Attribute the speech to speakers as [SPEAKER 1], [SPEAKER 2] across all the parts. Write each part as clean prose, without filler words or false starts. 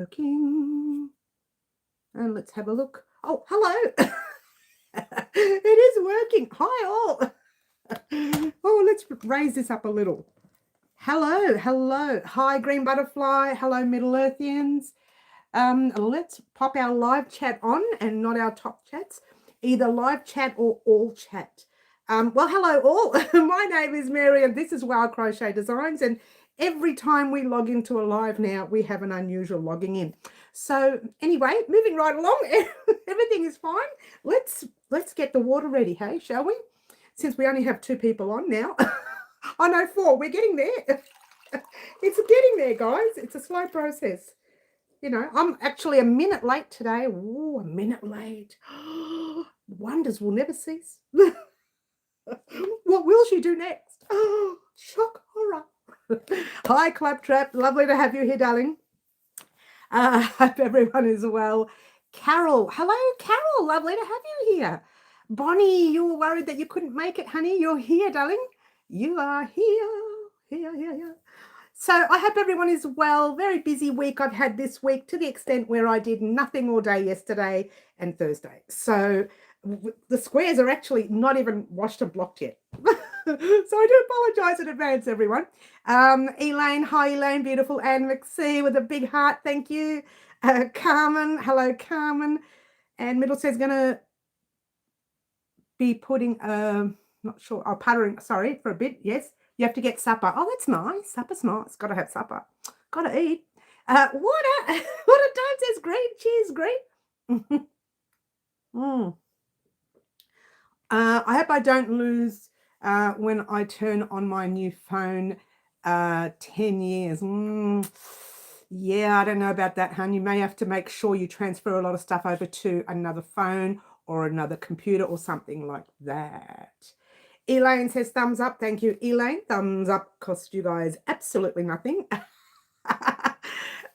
[SPEAKER 1] Working. And let's have a look. Oh, hello. It is working. Hi, all. Oh, let's raise this up a little. Hello, hello. Hi, Green Butterfly. Hello, Middle Earthians. Let's pop our live chat on and not our top chats, either live chat or all chat. Well, hello all. My name is Mary and this is Wild Crochet Designs, and every time we log into a live now, we have an unusual logging in. So anyway, moving right along, everything is fine. Let's get the water ready, hey, shall we? Since we only have 2 people on now. I know 4, we're getting there. It's getting there, guys. It's a slow process. You know, I'm actually a minute late today. Ooh, a minute late. Wonders will never cease. What will she do next? Oh, shock horror. Hi, Claptrap. Lovely to have you here, darling. Hope everyone is well. Carol. Hello, Carol. Lovely to have you here. Bonnie, you were worried that you couldn't make it, honey. You're here, darling. You are here. Here. So I hope everyone is well. Very busy week I've had this week, to the extent where I did nothing all day yesterday and Thursday. So the squares are actually not even washed and blocked yet. So I do apologize in advance, everyone. Elaine, hi Elaine, beautiful. Anne McSee with a big heart, thank you. Carmen, hello Carmen. And Middle says going to be putting, not sure, puttering, sorry, for a bit, yes. You have to get supper. Oh, that's nice. Supper's nice. Got to have supper. Got to eat. What a time says great. Cheers, great. I hope I don't lose when I turn on my new phone 10 years. Yeah, I don't know about that, hon. You may have to make sure you transfer a lot of stuff over to another phone or another computer or something like that. Elaine says thumbs up. Thank you, Elaine. Thumbs up cost you guys absolutely nothing.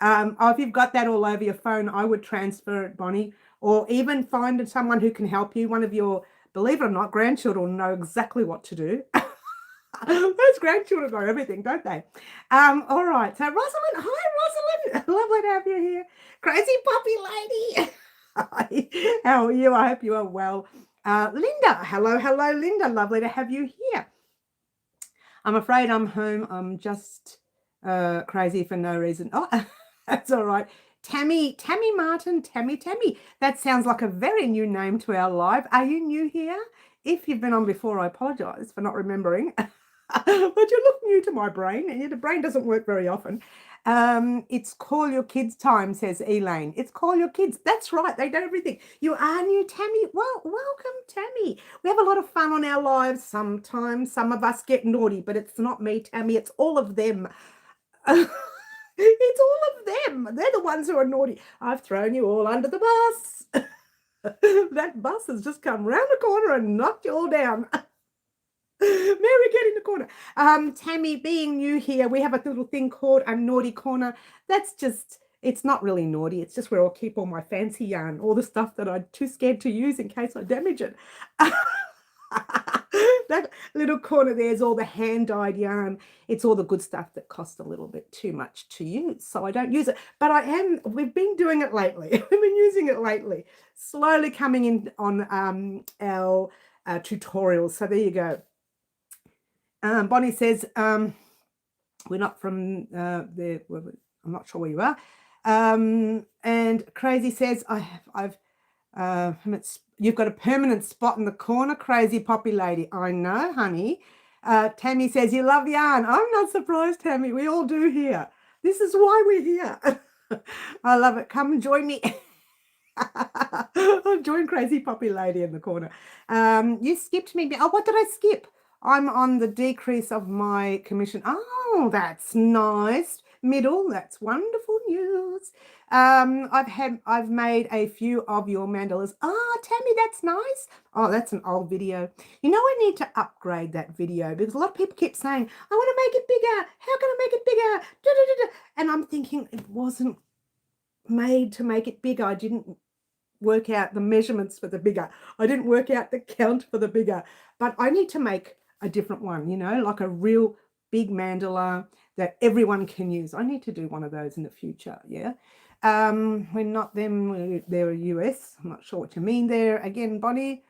[SPEAKER 1] If you've got that all over your phone, I would transfer it, Bonnie, or even find someone who can help you. One of your, believe it or not, grandchildren know exactly what to do. Those grandchildren know everything, don't they? All right. So Rosalind, hi, Rosalind. Lovely to have you here. Crazy puppy lady. Hi. How are you? I hope you are well. Linda, hello, Linda. Lovely to have you here. I'm afraid I'm home. I'm just crazy for no reason. Oh, that's all right. Tammy Martin, Tammy. That sounds like a very new name to our live. Are you new here? If you've been on before, I apologize for not remembering. But you look new to my brain, and the brain doesn't work very often. It's call your kids time, says Elaine. It's call your kids. That's right. They know everything. You are new, Tammy. Well, welcome, Tammy. We have a lot of fun on our lives sometimes. Some of us get naughty, but it's not me, Tammy. It's all of them. It's all of them. They're the ones who are naughty. I've thrown you all under the bus. That bus has just come round the corner and knocked you all down. Mary, get in the corner. Tammy, being new here, we have a little thing called a naughty corner. That's just, it's not really naughty. It's just where I'll keep all my fancy yarn, all the stuff that I'm too scared to use in case I damage it. That little corner there is all the hand-dyed yarn. It's all the good stuff that costs a little bit too much to use, so I don't use it. But we've been doing it lately. We've been using it lately. Slowly coming in on our tutorials. So there you go. Bonnie says, we're not from there. I'm not sure where you are. And Crazy says, you've got a permanent spot in the corner, Crazy Poppy Lady. I know, honey. Tammy says, you love yarn. I'm not surprised, Tammy. We all do here. This is why we're here. I love it. Come and join me. I'll join Crazy Poppy Lady in the corner. You skipped me. Oh, what did I skip? I'm on the decrease of my commission. Oh, that's nice. Middle, that's wonderful news. I've made a few of your mandalas. Ah, Tammy, that's nice. Oh, that's an old video. You know, I need to upgrade that video because a lot of people keep saying, I want to make it bigger. How can I make it bigger? Da, da, da, da. And I'm thinking it wasn't made to make it bigger. I didn't work out the measurements for the bigger. I didn't work out the count for the bigger. But I need to make a different one, you know, like a real big mandala that everyone can use. I need to do one of those in the future, yeah. We're not them, they're US. I'm not sure what you mean there. Again, Bonnie.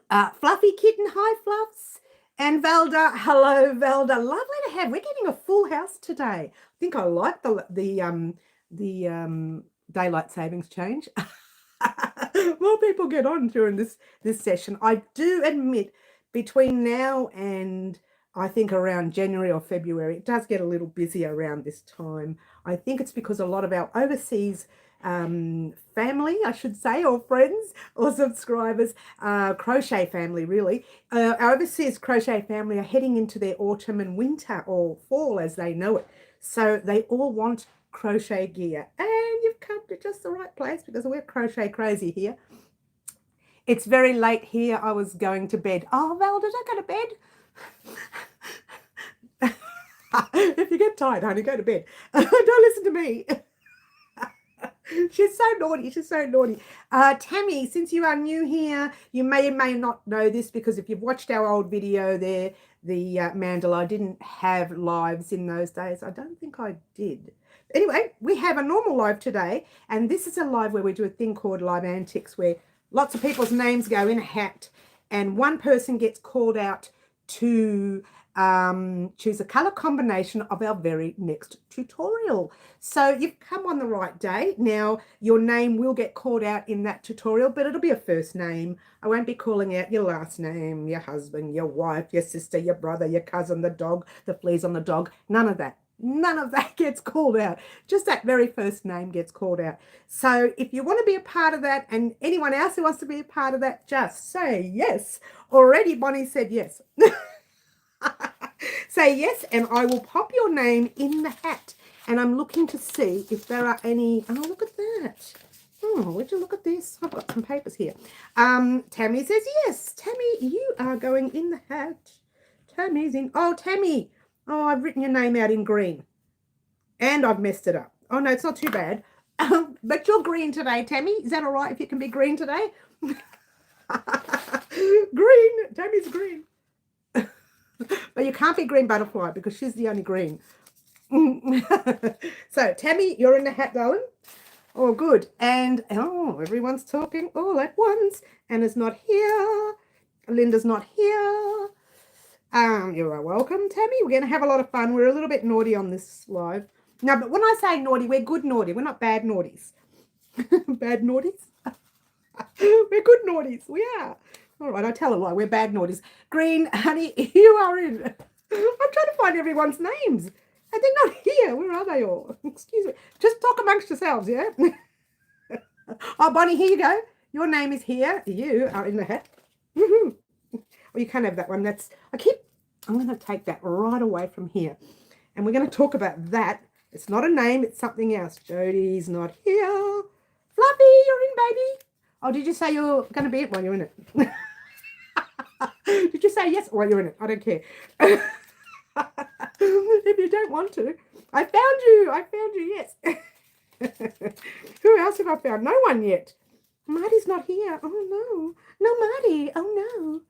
[SPEAKER 1] Fluffy Kitten, hi Fluffs. And Velda, hello Velda. Lovely to have. We're getting a full house today. I think I like the daylight savings change. More people get on during this session. I do admit between now and I think around January or February, it does get a little busy around this time. I think it's because a lot of our overseas family, I should say, or friends or subscribers, crochet family really, our overseas crochet family are heading into their autumn and winter, or fall as they know it. So they all want crochet gear, and you've come to just the right place because we're crochet crazy here. It's very late here. I was going to bed. Oh, Val, did I go to bed? If you get tired, honey, go to bed. Don't listen to me. She's so naughty. She's so naughty. Tammy, since you are new here, you may or may not know this, because if you've watched our old video there, the mandala, I didn't have lives in those days. I don't think I did. Anyway, we have a normal live today, and this is a live where we do a thing called Live Antics, where lots of people's names go in a hat, and one person gets called out to choose a color combination of our very next tutorial. So you've come on the right day. Now your name will get called out in that tutorial, but it'll be a first name. I won't be calling out your last name, your husband, your wife, your sister, your brother, your cousin, the dog, the fleas on the dog. None of that. None of that gets called out. Just that very first name gets called out. So if you want to be a part of that, and anyone else who wants to be a part of that, just say yes. Already Bonnie said yes. Say yes, and I will pop your name in the hat. And I'm looking to see if there are any. Oh, look at that. Oh, would you look at this? I've got some papers here. Tammy says yes. Tammy, you are going in the hat. Tammy's in. Oh, Tammy. Oh, I've written your name out in green. And I've messed it up. Oh, no, it's not too bad. But you're green today, Tammy. Is that all right if you can be green today? Green. Tammy's green. But you can't be green butterfly because she's the only green. So, Tammy, you're in the hat, darling. Oh, good. And, oh, everyone's talking all at once. Anna's not here. Linda's not here. You are welcome, Tammy. We're going to have a lot of fun. We're a little bit naughty on this live. No, but when I say naughty, we're good naughty. We're not bad naughties. Bad naughties? We're good naughties. We are. All right, I tell a lie. We're bad naughties. Green, honey, you are in. I'm trying to find everyone's names. And they're not here. Where are they all? Excuse me. Just talk amongst yourselves, yeah? Oh, Bonnie, here you go. Your name is here. You are in the hat. Well, you can't have that one. I'm going to take that right away from here. And we're going to talk about that. It's not a name. It's something else. Jody's not here. Fluffy, you're in, baby. Oh, did you say you're going to be it? Well, you're in it. Did you say yes? Well, you're in it. I don't care. If you don't want to. I found you. I found you, yes. Who else have I found? No one yet. Marty's not here. Oh, no. No, Marty. Oh,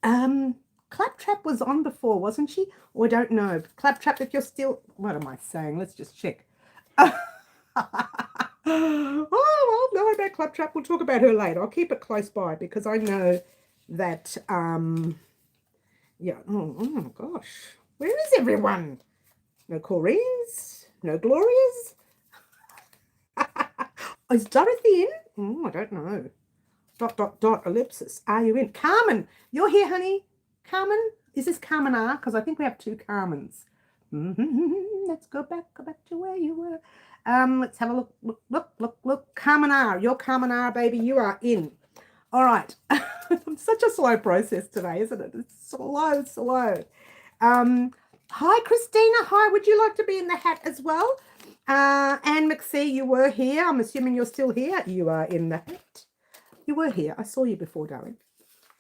[SPEAKER 1] no. Claptrap was on before, wasn't she? Or I don't know. Claptrap, if you're still... What am I saying? Let's just check. Oh, well, no about Claptrap. We'll talk about her later. I'll keep it close by because I know that... Yeah. Oh, my gosh. Where is everyone? No Corrines? No Glorias? Is Dorothy in? Oh, I don't know. ... ellipsis. Are you in? Carmen, you're here, honey. Carmen, is this Carmen R? Because I think we have two Carmens. Let's go back to where you were. Let's have a look. Carmen R, you're Carmen R, baby. You are in. All right. It's such a slow process today, isn't it? It's slow. Hi, Christina. Hi, would you like to be in the hat as well? Anne McSee, you were here. I'm assuming you're still here. You are in the hat. You were here. I saw you before, darling.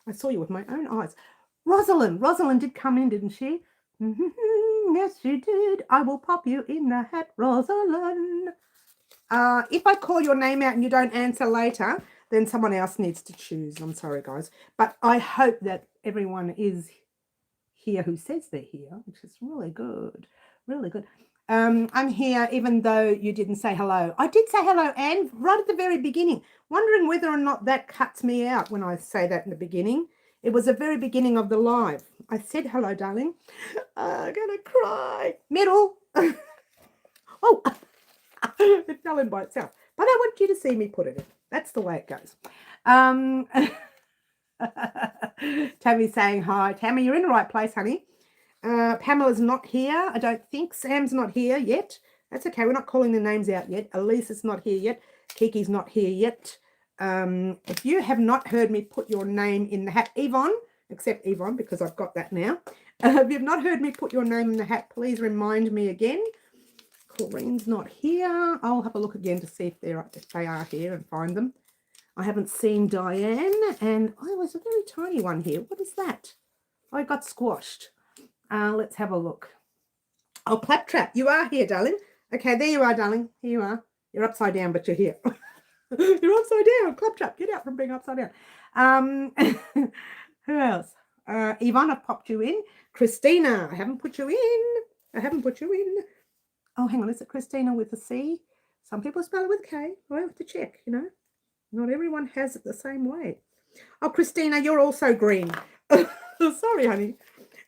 [SPEAKER 1] I saw you with my own eyes. Rosalind did come in, didn't she? Yes, she did. I will pop you in the hat, Rosalind. If I call your name out and you don't answer later, then someone else needs to choose. I'm sorry, guys. But I hope that everyone is here who says they're here, which is really good. Really good. I'm here even though you didn't say hello. I did say hello, Anne, right at the very beginning, wondering whether or not that cuts me out when I say that in the beginning. It was the very beginning of the live. I said hello, darling. I'm going to cry. Middle. Oh, it fell in by itself. But I want you to see me put it in. That's the way it goes. Tammy's saying hi. Tammy, you're in the right place, honey. Pamela's not here, I don't think. Sam's not here yet. That's okay. We're not calling the names out yet. Elise is not here yet. Kiki's not here yet. If you have not heard me put your name in the hat, Yvonne, except Yvonne, because I've got that now. If you've not heard me put your name in the hat, please remind me again. Corinne's not here. I'll have a look again to see if they are here and find them. I haven't seen Diane, and there's a very tiny one here. What is that? I got squashed. Let's have a look. Oh, Claptrap, you are here, darling. Okay, there you are, darling. Here you are. You're upside down, but you're here. You're upside down. Claptrap, get out from being upside down. Who else? Yvonne, I've popped you in. Christina, I haven't put you in. I haven't put you in. Oh, hang on. Is it Christina with a C? Some people spell it with a K. I have to check, you know. Not everyone has it the same way. Oh, Christina, you're also green. Sorry, honey.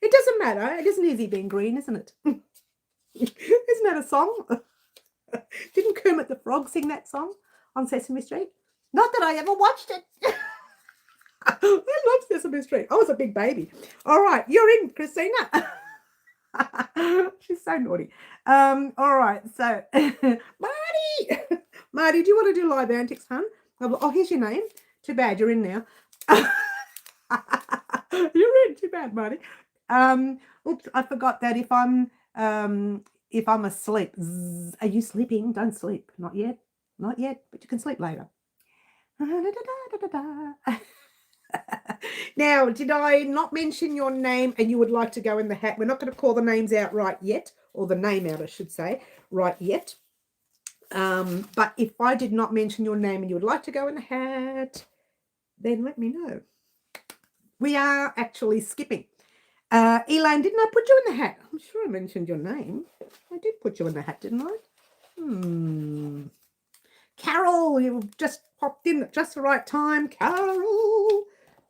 [SPEAKER 1] It doesn't matter. It isn't easy being green, isn't it? Isn't that a song? Didn't Kermit the Frog sing that song on Sesame Street? Not that I ever watched it. I love Sesame Street. I was a big baby. All right, you're in, Christina. She's so naughty. All right, so Marty. Marty, do you want to do live antics, hun? Oh, here's your name. Too bad you're in now. You're in. Too bad, Marty. Oops, I forgot that if I'm asleep. Zzz, are you sleeping? Don't sleep. Not yet. Not yet, but you can sleep later. Now, did I not mention your name and you would like to go in the hat? We're not going to call the names out right yet, or the name out, I should say, right yet. But if I did not mention your name and you would like to go in the hat, then let me know. We are actually skipping. Elaine, didn't I put you in the hat? I'm sure I mentioned your name. I did put you in the hat, didn't I? Carol, you've just popped in at just the right time. Carol.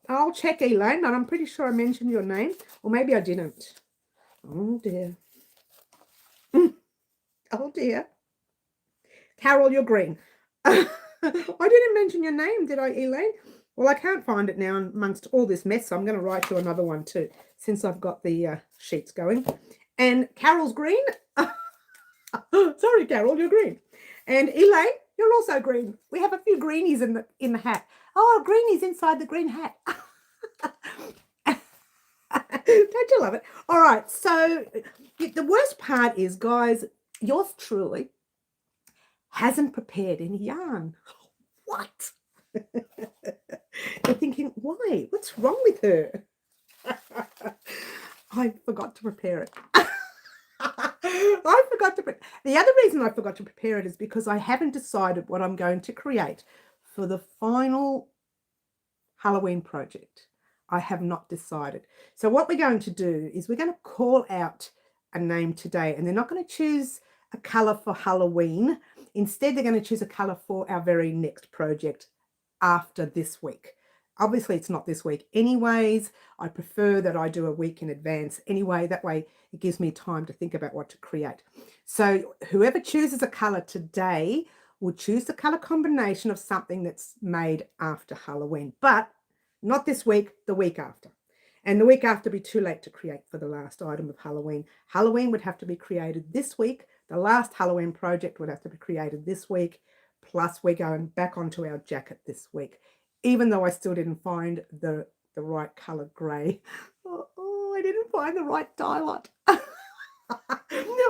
[SPEAKER 1] I'll check, Elaine, but I'm pretty sure I mentioned your name. Or maybe I didn't. Oh, dear. Oh, dear. Carol, you're green. I didn't mention your name, did I, Elaine? Well, I can't find it now amongst all this mess, so I'm going to write you another one too, since I've got the sheets going. And Carol's green. Sorry, Carol, you're green. And Elaine, you're also green. We have a few greenies in the hat. Oh, greenies inside the green hat. Don't you love it? All right, so the worst part is, guys, yours truly hasn't prepared any yarn. What? You're thinking, why? What's wrong with her? I forgot to prepare it. The other reason I forgot to prepare it is because I haven't decided what I'm going to create for the final Halloween project. I have not decided. So what we're going to do is we're going to call out a name today, and they're not going to choose a color for Halloween. Instead, they're going to choose a color for our very next project after this week. Obviously, it's not this week anyways. I prefer that I do a week in advance anyway. That way, it gives me time to think about what to create. So whoever chooses a color today will choose the color combination of something that's made after Halloween, but not this week, the week after. And the week after be too late to create for the last item of Halloween. Halloween would have to be created this week. The last Halloween project would have to be created this week. Plus, we're going back onto our jacket this week, even though I still didn't find the right color gray. Oh, I didn't find the right dye lot.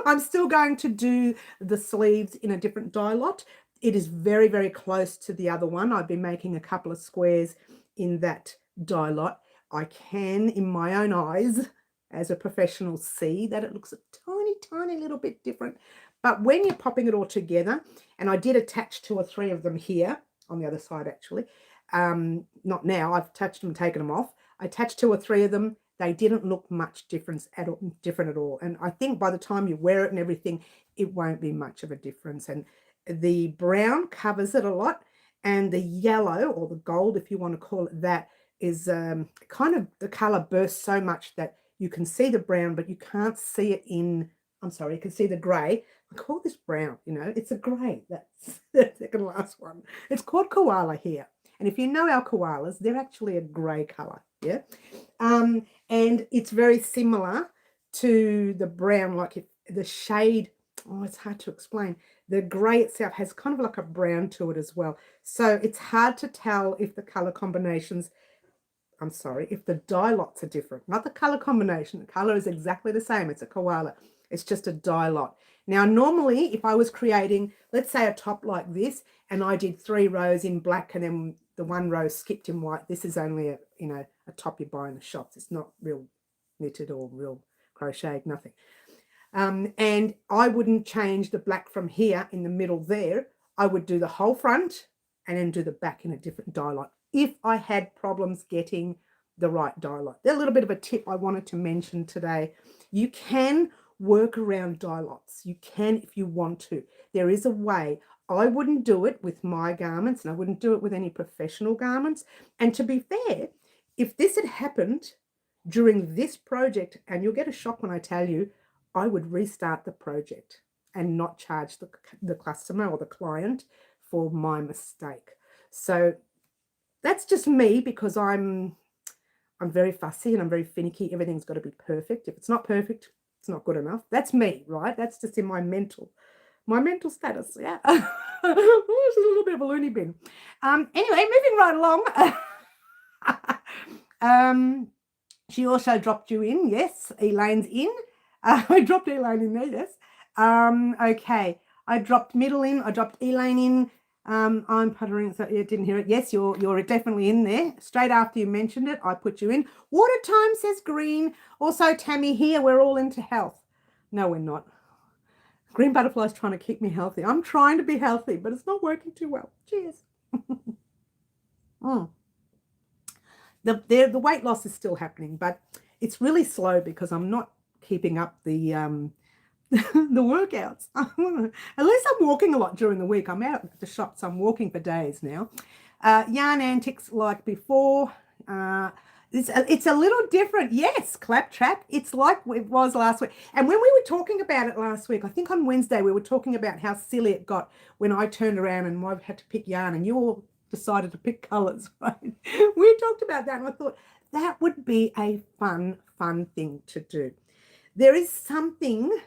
[SPEAKER 1] I'm still going to do the sleeves in a different dye lot. It is very, very close to the other one. I've been making a couple of squares in that dye lot. I can, in my own eyes, as a professional, see that it looks a tiny, tiny little bit different. But when you're popping it all together, and I did attach 2 or 3 of them here on the other side, actually. Not now. I've attached them and taken them off. I attached 2 or 3 of them. they didn't look much different at all. And I think by the time you wear it and everything, it won't be much of a difference. And the brown covers it a lot, and the yellow, or the gold, if you want to call it that, is kind of, the color bursts so much that you can see the brown, but you can't see it in, I'm sorry, you can see the gray. I call this brown, you know, it's a gray. That's the second last one. It's called koala here. And if you know our koalas, they're actually a gray color, yeah? And it's very similar to the brown, like the shade, oh, it's hard to explain. The gray itself has kind of like a brown to it as well. So it's hard to tell if the color combinations, I'm sorry, if the dye lots are different, not the color combination. The color is exactly the same. It's a koala. It's just a dye lot. Now, normally, if I was creating, let's say a top like this, and I did 3 rows in black and then the 1 row skipped in white, this is only a, you know, a top you buy in the shops. It's not real knitted or real crocheted, nothing. And I wouldn't change the black from here in the middle there. I would do the whole front and then do the back in a different dye lot if I had problems getting the right dye lot. There's a little bit of a tip I wanted to mention today. You can work around dye lots. You can if you want to. There is a way. I wouldn't do it with my garments, and I wouldn't do it with any professional garments. And to be fair, if this had happened during this project, and you'll get a shock when I tell you, I would restart the project and not charge the customer or the client for my mistake. So that's just me, because I'm very fussy and I'm very finicky. Everything's got to be perfect. If it's not perfect, it's not good enough. That's me, right? That's just in my mental status. Yeah. It's a little bit of a loony bin. Anyway, moving right along. She also dropped you in. Yes, Elaine's in. I dropped Elaine in there, yes. Okay, I dropped Middle in. I dropped Elaine in. I'm puttering, so you didn't hear it. Yes, you're definitely in there. Straight after you mentioned it, I put you in. Water time, says Green. Also, Tammy here, we're all into health. No, we're not. Green Butterfly's trying to keep me healthy. I'm trying to be healthy, but it's not working too well. Cheers. The weight loss is still happening, but it's really slow because I'm not keeping up the the workouts. At least I'm walking a lot during the week. I'm out at the shop, so I'm walking for days now. Yarn antics like before. It's a little different. Yes, Claptrap. It's like it was last week. And when we were talking about it last week, I think on Wednesday, we were talking about how silly it got when I turned around and I had to pick yarn and you all decided to pick colours, right? We talked about that and I thought that would be a fun thing to do. There is something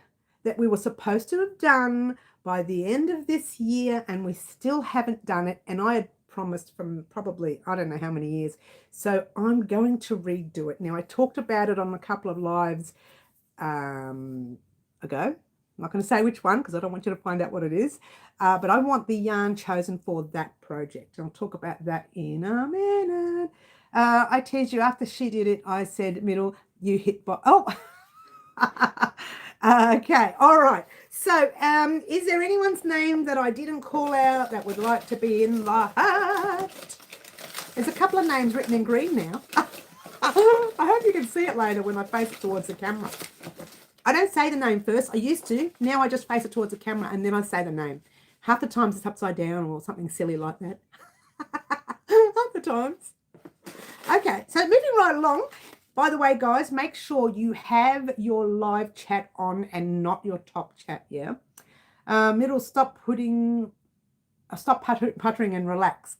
[SPEAKER 1] that we were supposed to have done by the end of this year and we still haven't done it. And I had promised from probably, I don't know how many years. So I'm going to redo it. Now, I talked about it on a couple of lives ago. I'm not going to say which one because I don't want you to find out what it is. But I want the yarn chosen for that project. I'll talk about that in a minute. I teased you after she did it. I said, Middle, you hit oh. Okay, all right. So is there anyone's name that I didn't call out that would like to be in the hat? There's a couple of names written in green now. I hope you can see it later when I face it towards the camera. I don't say the name first. I used to. Now I just face it towards the camera and then I say the name. Half the times it's upside down or something silly like that. Half the times. Okay, so moving right along. By the way, guys, make sure you have your live chat on and not your top chat, yeah? It'll stop puttering and relax.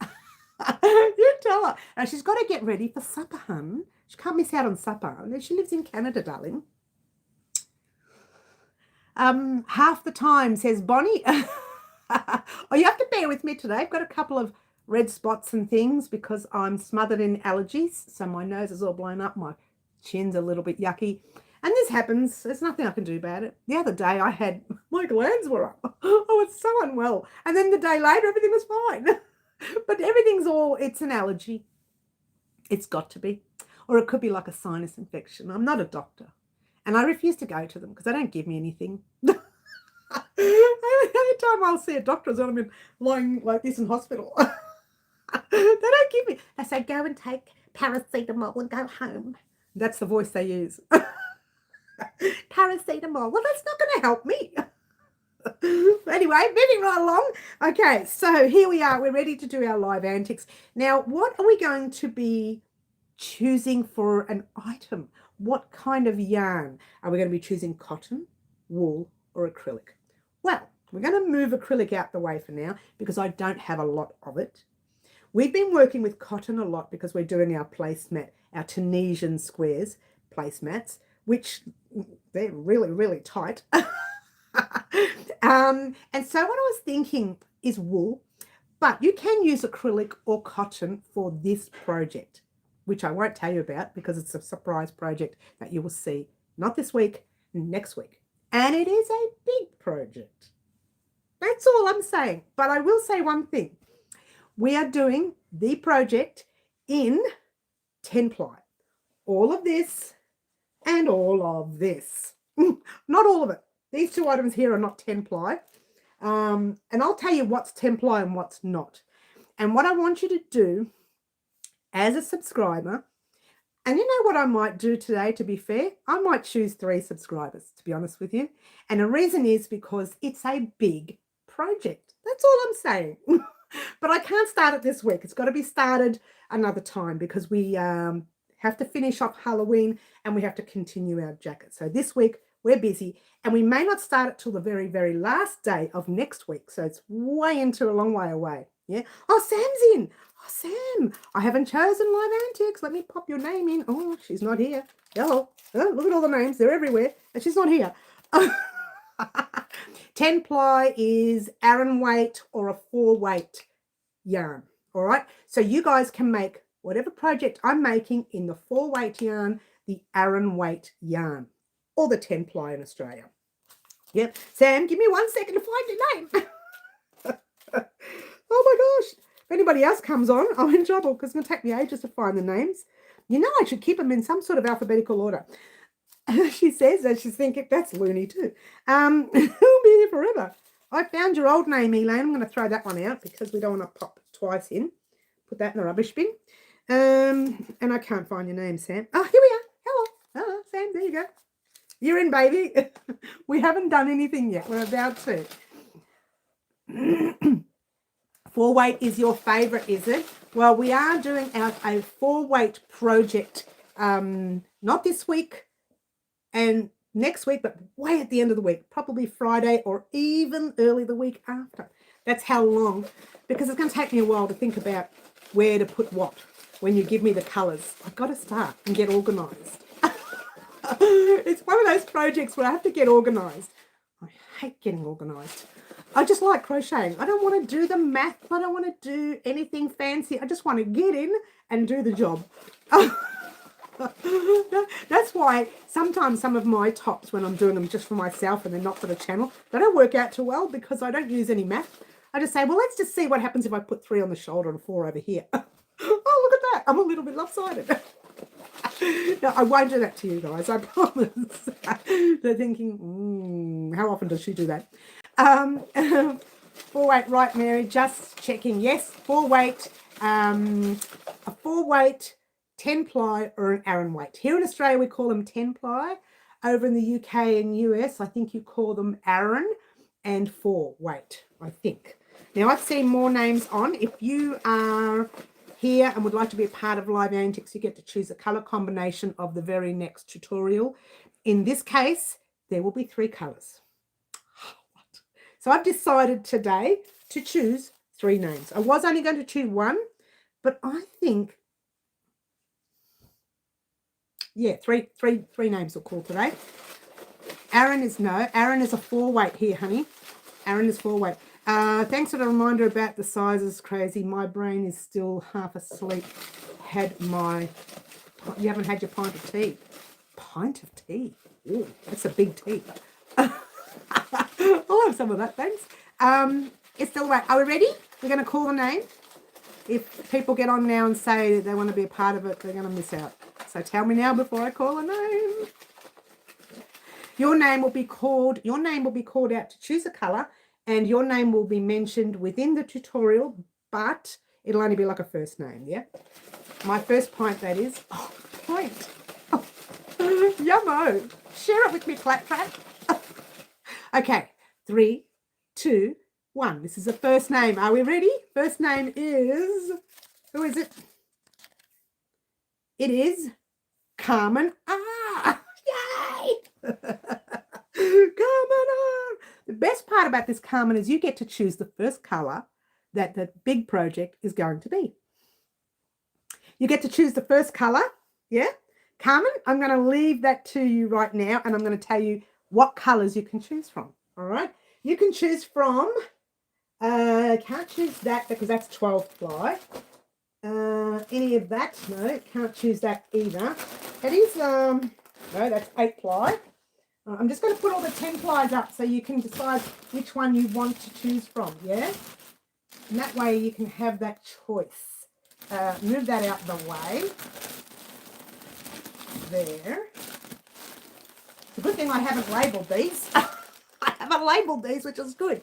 [SPEAKER 1] You tell her. And she's got to get ready for supper, hun. She can't miss out on supper. She lives in Canada, darling. Half the time, says Bonnie. Oh, you have to bear with me today. I've got a couple of red spots and things because I'm smothered in allergies. So my nose is all blown up. My chin's a little bit yucky. And this happens. There's nothing I can do about it. The other day I had, my glands were up. I was so unwell. And then the day later, everything was fine. But it's an allergy. It's got to be. Or it could be like a sinus infection. I'm not a doctor. And I refuse to go to them because they don't give me anything. Every time I'll see a doctor is when I've been lying like this in hospital. They don't give me. They say, go and take paracetamol and go home. That's the voice they use. Paracetamol. Well, that's not going to help me. Anyway, moving right along. Okay, so here we are. We're ready to do our live antics. Now, what are we going to be choosing for an item? What kind of yarn? Are we going to be choosing cotton, wool, or acrylic? Well, we're going to move acrylic out the way for now because I don't have a lot of it. We've been working with cotton a lot because we're doing our placemat, our Tunisian squares placemats, which they're really, really tight. And so what I was thinking is wool, but you can use acrylic or cotton for this project, which I won't tell you about because it's a surprise project that you will see not this week, next week. And it is a big project. That's all I'm saying. But I will say one thing. We are doing the project in 10 ply. All of this and all of this. Not all of it. These two items here are not 10 ply. And I'll tell you what's 10 ply and what's not. And what I want you to do as a subscriber, and you know what I might do today, to be fair? I might choose 3 subscribers, to be honest with you. And the reason is because it's a big project. That's all I'm saying. But I can't start it this week. It's got to be started another time because we have to finish off Halloween and we have to continue our jacket. So this week we're busy and we may not start it till the very, very last day of next week. So it's way into a long way away. Yeah. Oh, Sam's in. Oh, Sam, I haven't chosen live antics. Let me pop your name in. Oh, she's not here. Hello. Oh, look at all the names. They're everywhere. And she's not here. 10 ply is Aran weight or a 4 weight yarn. All right. So you guys can make whatever project I'm making in the 4 weight yarn, the Aran weight yarn, or the 10 ply in Australia. Yep. Sam, give me 1 second to find your name. Oh my gosh. If anybody else comes on, I'm in trouble because it's going to take me ages to find the names. You know, I should keep them in some sort of alphabetical order. She says that she's thinking that's loony too. Who'll be here forever? I found your old name, Elaine. I'm going to throw that one out because we don't want to pop twice in. Put that in the rubbish bin. And I can't find your name, Sam. Oh, here we are. Hello. Hello, Sam. There you go. You're in, baby. We haven't done anything yet. We're about to. 4 weight is your favourite, is it? Well, we are doing a 4 weight project. Not this week and next week, but way at the end of the week, probably Friday or even early the week after. That's how long, because it's going to take me a while to think about where to put what when you give me the colours. I've got to start and get organised. It's one of those projects where I have to get organised. I hate getting organised. I just like crocheting. I don't want to do the math. I don't want to do anything fancy. I just want to get in and do the job. That's why sometimes some of my tops, when I'm doing them just for myself and they're not for the channel, they don't work out too well because I don't use any math. I just say, well, let's just see what happens if I put 3 on the shoulder and 4 over here. Oh, look at that. I'm a little bit lopsided. No, I won't do that to you guys, I promise. They're thinking, how often does she do that? 4 weight, right, Mary? Just checking. Yes, 4 weight. A 4 weight, 10 ply, or an Aran weight. Here in Australia, we call them 10 ply. Over in the UK and US, I think you call them Aran and 4 weight, I think. Now, I've seen more names on. If you are here and would like to be a part of Live Antics, you get to choose a colour combination of the very next tutorial. In this case, there will be 3 colours. So I've decided today to choose 3 names. I was only going to choose 1, but I think, yeah, three names will call today. Aran is a 4 weight here, honey. Aran is 4 weight. Thanks for the reminder about the sizes, crazy. My brain is still half asleep. You haven't had your pint of tea. Pint of tea? Ooh, that's a big tea. I'll have some of that, thanks. It's still awake. Are we ready? We're going to call the name. If people get on now and say they want to be a part of it, they're going to miss out. So tell me now before I call a name. Your name will be called out to choose a colour, and your name will be mentioned within the tutorial, but it'll only be like a first name, yeah? My first pint, that is. Oh, pint. Oh, Yummo. Share it with me, Claptrap. Okay, 3, 2, 1. This is the first name. Are we ready? First name is, who is it? It is Carmen. Ah, yay! Carmen. Ah. The best part about this, Carmen, is you get to choose the first colour that the big project is going to be. You get to choose the first colour, yeah? Carmen, I'm going to leave that to you right now, and I'm going to tell you what colours you can choose from, all right? You can choose from, can't choose that because that's 12 ply. Any of that, no, can't choose that either. That is, no, that's 8 ply. I'm just going to put all the 10 plies up so you can decide which one you want to choose from, yeah? And that way you can have that choice. Move that out of the way. There. It's a good thing I haven't labelled these. I haven't labelled these, which is good.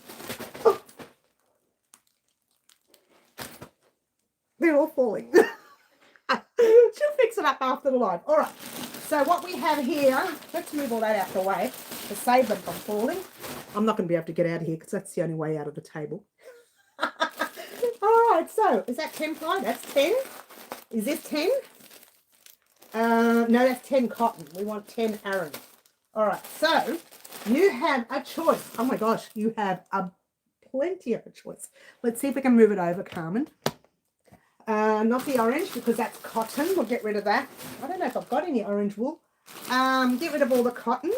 [SPEAKER 1] They're all falling. She'll fix it up after the live. All right. So what we have here, let's move all that out of the way to save them from falling. I'm not going to be able to get out of here because that's the only way out of the table. All right. So is that 10 ply? That's 10. Is this 10? No, that's 10 cotton. We want 10 Aran. All right. So you have a choice. Oh my gosh, you have plenty of a choice. Let's see if we can move it over, Carmen. Not the orange because that's cotton. We'll get rid of that. I don't know if I've got any orange wool. Get rid of all the cotton.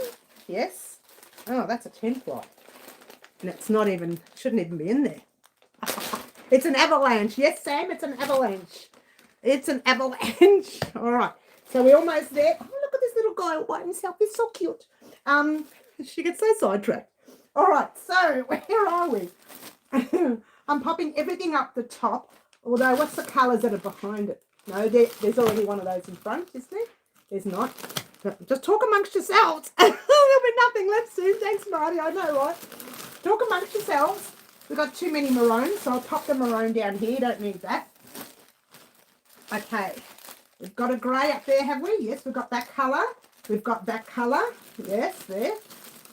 [SPEAKER 1] Yes. Oh, that's a 10 ply. And it's not even, shouldn't even be in there. It's an avalanche. Yes, Sam, it's an avalanche. It's an avalanche. All right. So we're almost there. Oh, look at this little guy all by himself. He's so cute. She gets so sidetracked. All right. So where are we? I'm popping everything up the top. Although, what's the colours that are behind it? No, there's already one of those in front, isn't there? There's not. Just talk amongst yourselves. There'll be nothing left soon. Thanks, Marty. I know, right? Talk amongst yourselves. We've got too many maroons, so I'll pop the maroon down here. Don't need that. Okay. We've got a grey up there, have we? Yes, we've got that colour. We've got that colour. Yes, there.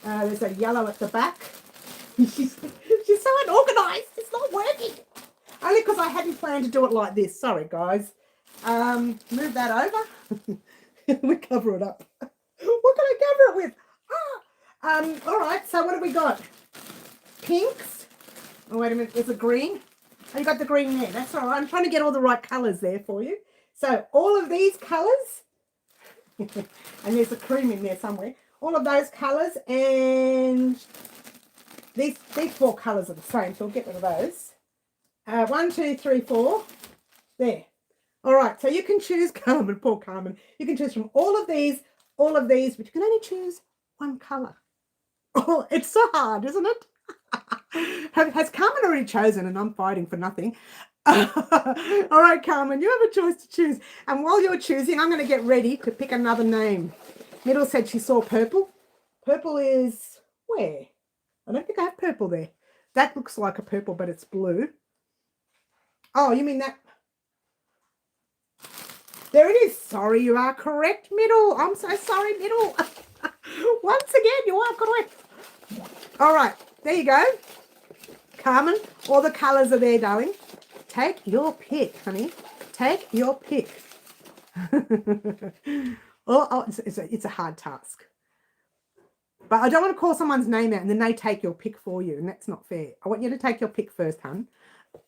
[SPEAKER 1] There's a yellow at the back. She's so unorganised. It's not working. Only because I hadn't planned to do it like this. Sorry, guys. Move that over. We cover it up. What can I cover it with? All right, so what have we got? Pinks. Oh, wait a minute. There's a green. Oh, you got the green there. That's all right. I'm trying to get all the right colours there for you. So all of these colours, and there's a cream in there somewhere. All of those colours, and these 4 colours are the same, so we'll get rid of those. 1, 2, 3, 4. There. All right. So you can choose, Carmen, poor Carmen. You can choose from all of these, but you can only choose one colour. Oh, it's so hard, isn't it? Has Carmen already chosen and I'm fighting for nothing? All right, Carmen, you have a choice to choose. And while you're choosing, I'm going to get ready to pick another name. Middle said she saw purple. Purple is where? I don't think I have purple there. That looks like a purple, but it's blue. Oh, you mean that? There it is. Sorry, you are correct, Middle. I'm so sorry, Middle. Once again, you are correct. All right, there you go. Carmen, all the colours are there, darling. Take your pick, honey. Take your pick. It's a hard task. But I don't want to call someone's name out and then they take your pick for you, and that's not fair. I want you to take your pick first, hun.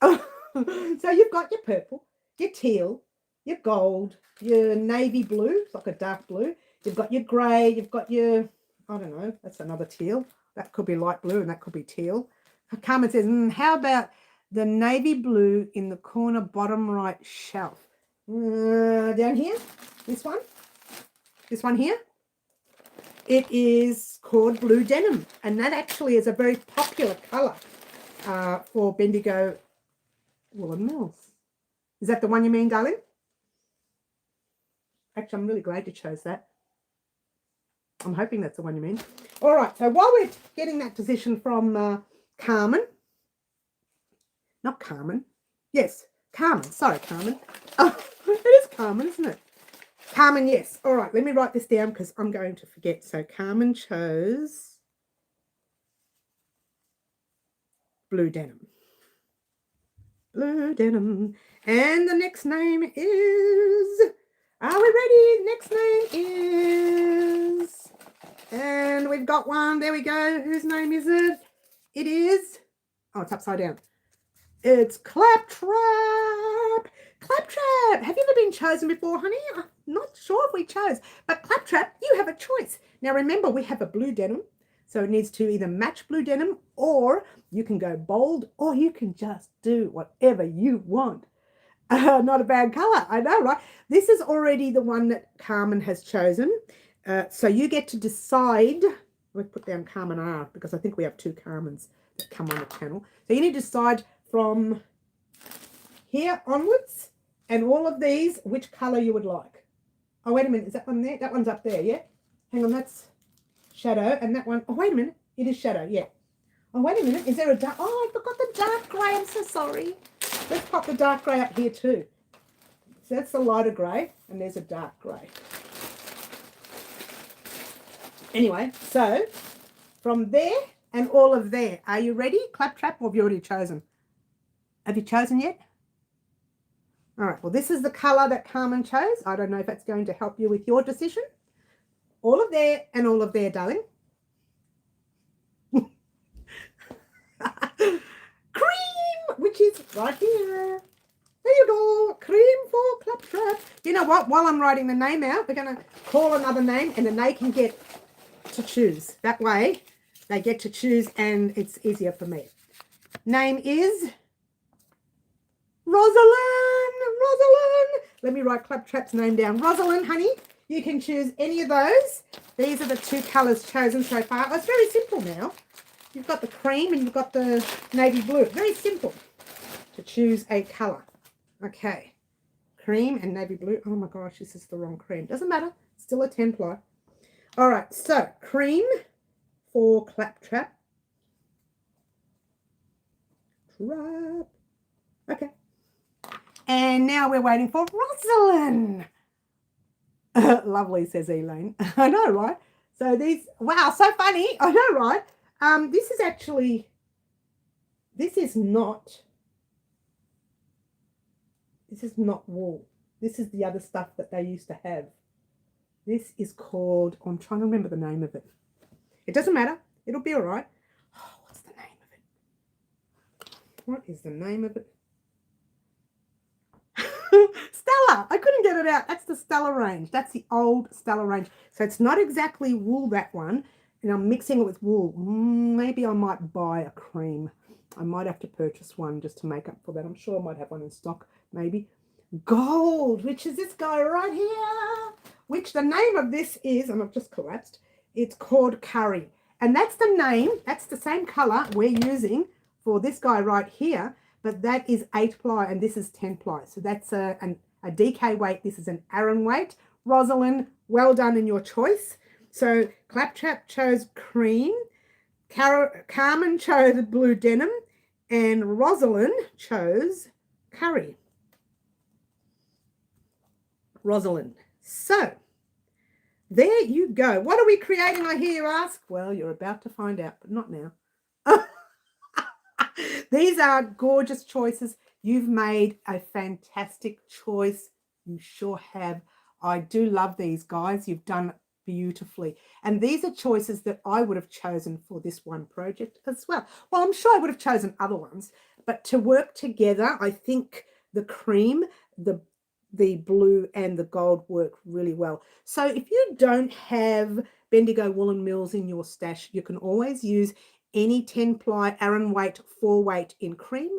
[SPEAKER 1] So you've got your purple, your teal, your gold, your navy blue, it's like a dark blue. You've got your grey, you've got your, I don't know, that's another teal. That could be light blue and that could be teal. Carmen says, how about the navy blue in the corner bottom right shelf? Down here, this one here. It is called blue denim, and that actually is a very popular colour for Bendigo Woolen Mills. Is that the one you mean, darling? Actually, I'm really glad you chose that. I'm hoping that's the one you mean. All right, so while we're getting that position from Carmen, not Carmen, yes, Carmen, sorry, Carmen. Oh, it is Carmen, isn't it? Carmen, yes. All right, let me write this down because I'm going to forget. So Carmen chose blue denim. Blue denim. And the next name is, are we ready? Next name is, and we've got one. There we go. Whose name is it? It is, oh, it's upside down. It's Claptrap. Claptrap. Have you ever been chosen before, honey? I'm not sure if we chose, but Claptrap, you have a choice. Now remember, we have a blue denim, so it needs to either match blue denim, or you can go bold, or you can just do whatever you want. Not a bad color, I know, right? This is already the one that Carmen has chosen. So you get to decide. We'll put down Carmen R because I think we have two Carmens that come on the channel. So you need to decide from here onwards and all of these which color you would like. Oh, wait a minute. Is that one there? That one's up there, yeah? Hang on, that's shadow. And that one, oh, wait a minute. It is shadow, yeah. Oh, wait a minute. Is there a dark? Oh, I forgot the dark grey. I'm so sorry. Let's pop the dark grey up here too. So that's the lighter grey, and there's a dark grey. Anyway, so from there and all of there, are you ready? Claptrap, or have you already chosen? Have you chosen yet? All right, well, this is the colour that Carmen chose. I don't know if that's going to help you with your decision. All of there and all of there, darling. Cream, which is right here. There you go, cream for Claptrap. You know what? While I'm writing the name out, we're going to call another name, and then they can get to choose. That way, they get to choose, and it's easier for me. Name is Rosalind. Rosalind. Let me write Claptrap's name down. Rosalind, honey, you can choose any of those. These are the two colours chosen so far. Oh, it's very simple now. You've got the cream and you've got the navy blue. Very simple to choose a colour. Okay. Cream and navy blue. Oh my gosh, this is the wrong cream. Doesn't matter. Still a 10-ply. All right, so cream for Claptrap. Trap. Okay. And now we're waiting for Rosalind. Lovely, says Elaine. I know, right? So these, wow, so funny. I know, right? This is actually, this is not wool. This is the other stuff that they used to have. This is called, oh, I'm trying to remember the name of it. It doesn't matter. It'll be all right. Oh, what's the name of it? What is the name of it? Stella. I couldn't get it out. That's the Stella range. That's the old Stella range. So it's not exactly wool, that one. And I'm mixing it with wool. Maybe I might buy a cream. I might have to purchase one just to make up for that. I'm sure I might have one in stock, maybe. Gold, which is this guy right here. Which the name of this is, and I've just collapsed, it's called Curry. And that's the name, that's the same colour we're using for this guy right here, but that is 8-ply and this is 10-ply. So that's a DK weight, this is an Aran weight. Rosalind, well done in your choice. So Claptrap chose cream, Carmen chose blue denim, and Rosalind chose curry. Rosalind. So there you go. What are we creating, I hear you ask? Well, you're about to find out, but not now. These are gorgeous choices. You've made a fantastic choice. You sure have. I do love these, guys. You've done beautifully. And these are choices that I would have chosen for this one project as well. Well, I'm sure I would have chosen other ones, but to work together, I think the cream, the blue and the gold work really well. So if you don't have Bendigo Woolen Mills in your stash, you can always use any 10-ply Aran weight 4-weight in cream,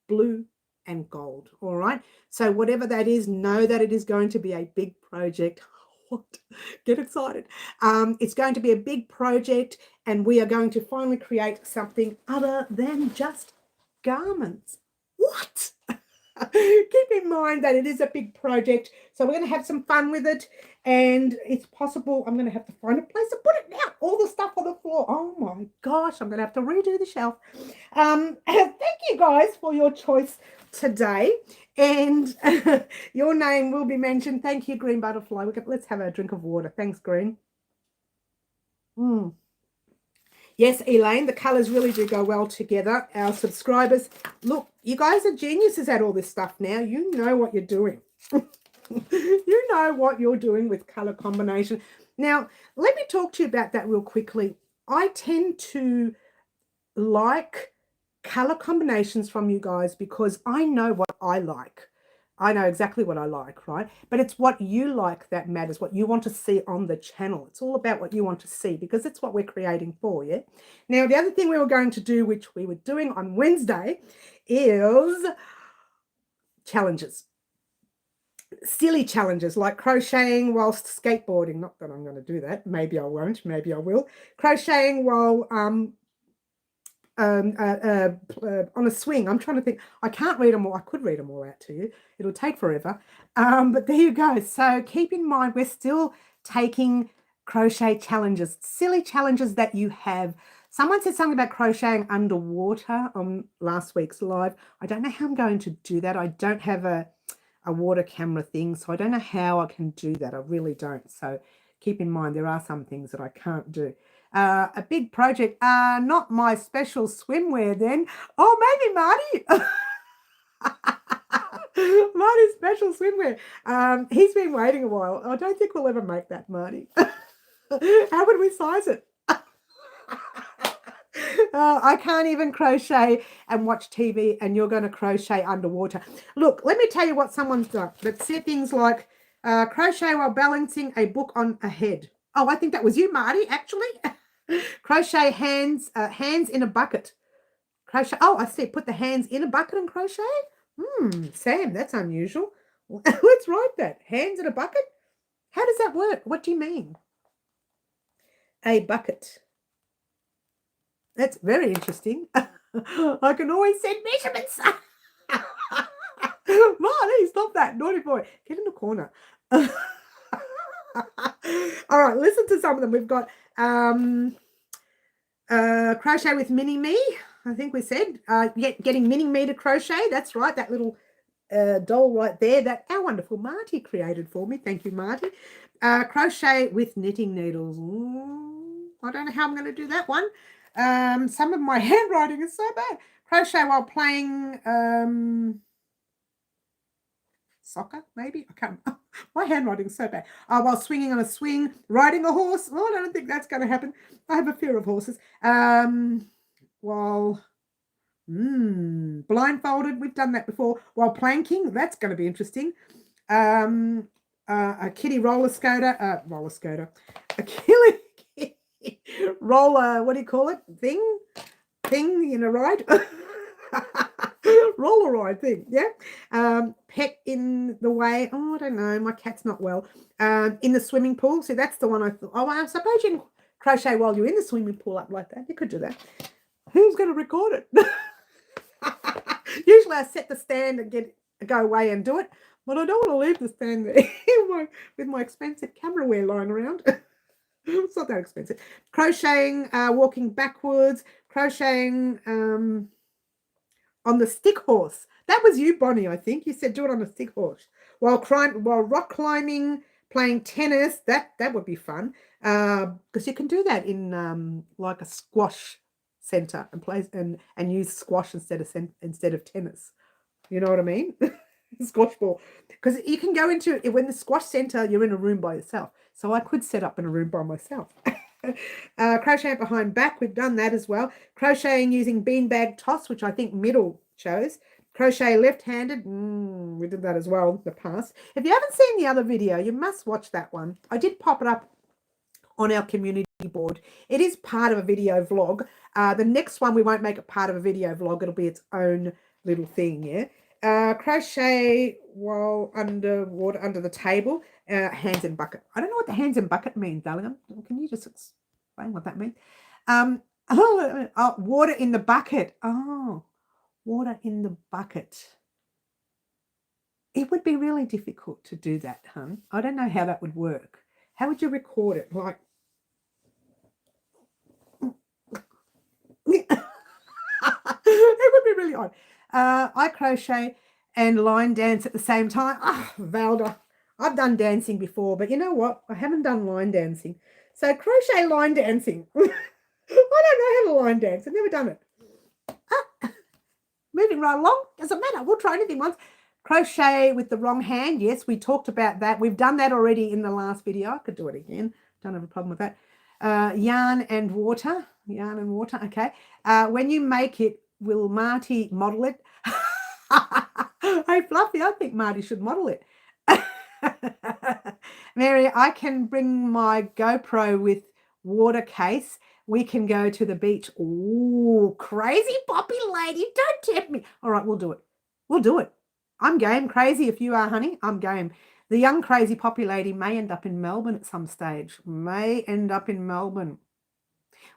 [SPEAKER 1] blue and gold. All right, so whatever that is, know that it is going to be a big project. What? Get excited. It's going to be a big project, and we are going to finally create something other than just garments. What? Keep in mind that it is a big project, so we're going to have some fun with it, and it's possible I'm going to have to find a place to put it now. All the stuff on the floor. Oh my gosh, I'm going to have to redo the shelf. Thank you guys for your choice today, and your name will be mentioned. Thank you, Green Butterfly. Let's have a drink of water. Thanks, Green. Yes, Elaine, the colours really do go well together. Our subscribers, look, you guys are geniuses at all this stuff now. You know what you're doing. You know what you're doing with colour combination. Now, let me talk to you about that real quickly. I tend to like colour combinations from you guys because I know what I like. I know exactly what I like, right? But it's what you like that matters, what you want to see on the channel. It's all about what you want to see because it's what we're creating for, yeah? Now, the other thing we were going to do, which we were doing on Wednesday, is challenges. Silly challenges like crocheting whilst skateboarding. Not that I'm going to do that. Maybe I won't. Maybe I will. Crocheting while on a swing. I'm trying to think. I can't read them all. I could read them all out to you. It'll take forever. But there you go. So keep in mind, we're still taking crochet challenges, silly challenges that you have. Someone said something about crocheting underwater on last week's live. I don't know how I'm going to do that. I don't have a water camera thing, so I don't know how I can do that. I really don't. So keep in mind, there are some things that I can't do. A big project, not my special swimwear then. Oh, maybe Marty. Marty's special swimwear. He's been waiting a while. I don't think we'll ever make that, Marty. How would we size it? I can't even crochet and watch TV, and you're going to crochet underwater. Look, let me tell you what someone's done. Let's see things like crochet while balancing a book on a head. Oh, I think that was you, Marty, actually. Crochet hands in a bucket. Crochet. Oh, I see. Put the hands in a bucket and crochet. Sam, that's unusual. Let's write that. Hands in a bucket. How does that work? What do you mean? A bucket. That's very interesting. I can always send measurements. Marty, stop that. Naughty boy. Get in the corner. All right, listen to some of them. We've got crochet with mini me. I think we said getting mini me to crochet. That's right. That little doll right there that our wonderful Marty created for me. Thank you, Marty. Crochet with knitting needles. I don't know how I'm going to do that one. Some of my handwriting is so bad. Crochet while playing soccer, maybe? I can't. My handwriting is so bad. While swinging on a swing, riding a horse. Oh, I don't think that's going to happen. I have a fear of horses. While blindfolded, we've done that before. While planking, that's going to be interesting. A kitty roller skater, a killing roller, what do you call it? Thing, you know, ride. Roller ride thing, yeah. Pet in the way. Oh, I don't know. My cat's not well. In the swimming pool. See, that's the one I thought. Oh, I suppose you can crochet while you're in the swimming pool up like that. You could do that. Who's going to record it? Usually I set the stand and go away and do it, but I don't want to leave the stand there with my expensive camera wear lying around. It's not that expensive. Crocheting, walking backwards, crocheting on the stick horse. That was you, Bonnie, I think. You said do it on a stick horse. While rock climbing, playing tennis, that would be fun. Because you can do that in like a squash center and play and use squash instead of tennis. You know what I mean? Squash ball. Because you can go into it when the squash center, you're in a room by yourself. So I could set up in a room by myself. Crochet behind back, we've done that as well. Crocheting using beanbag toss, which I think middle chose. Crochet left-handed, we did that as well in the past. If you haven't seen the other video, you must watch that one. I did pop it up on our community board. It is part of a video vlog. The next one, we won't make it part of a video vlog. It'll be its own little thing, yeah. Crochet while underwater, under the table, hands in bucket. I don't know what the hands in bucket means, darling. Can you just explain what that means? Water in the bucket. Oh, water in the bucket. It would be really difficult to do that, hun. I don't know how that would work. How would you record it? Like, it would be really odd. I crochet and line dance at the same time. Ah, Valda, I've done dancing before, but you know what? I haven't done line dancing. So crochet line dancing. I don't know how to line dance. I've never done it. Moving right along. Doesn't matter. We'll try anything once. Crochet with the wrong hand. Yes, we talked about that. We've done that already in the last video. I could do it again. Don't have a problem with that. Yarn and water. Yarn and water. Okay. When you make it, will Marty model it? Hey, Fluffy, I think Marty should model it. Mary, I can bring my GoPro with water case. We can go to the beach. Ooh, crazy poppy lady. Don't tempt me. All right, we'll do it. We'll do it. I'm game. Crazy if you are, honey. I'm game. The young crazy poppy lady may end up in Melbourne at some stage. May end up in Melbourne.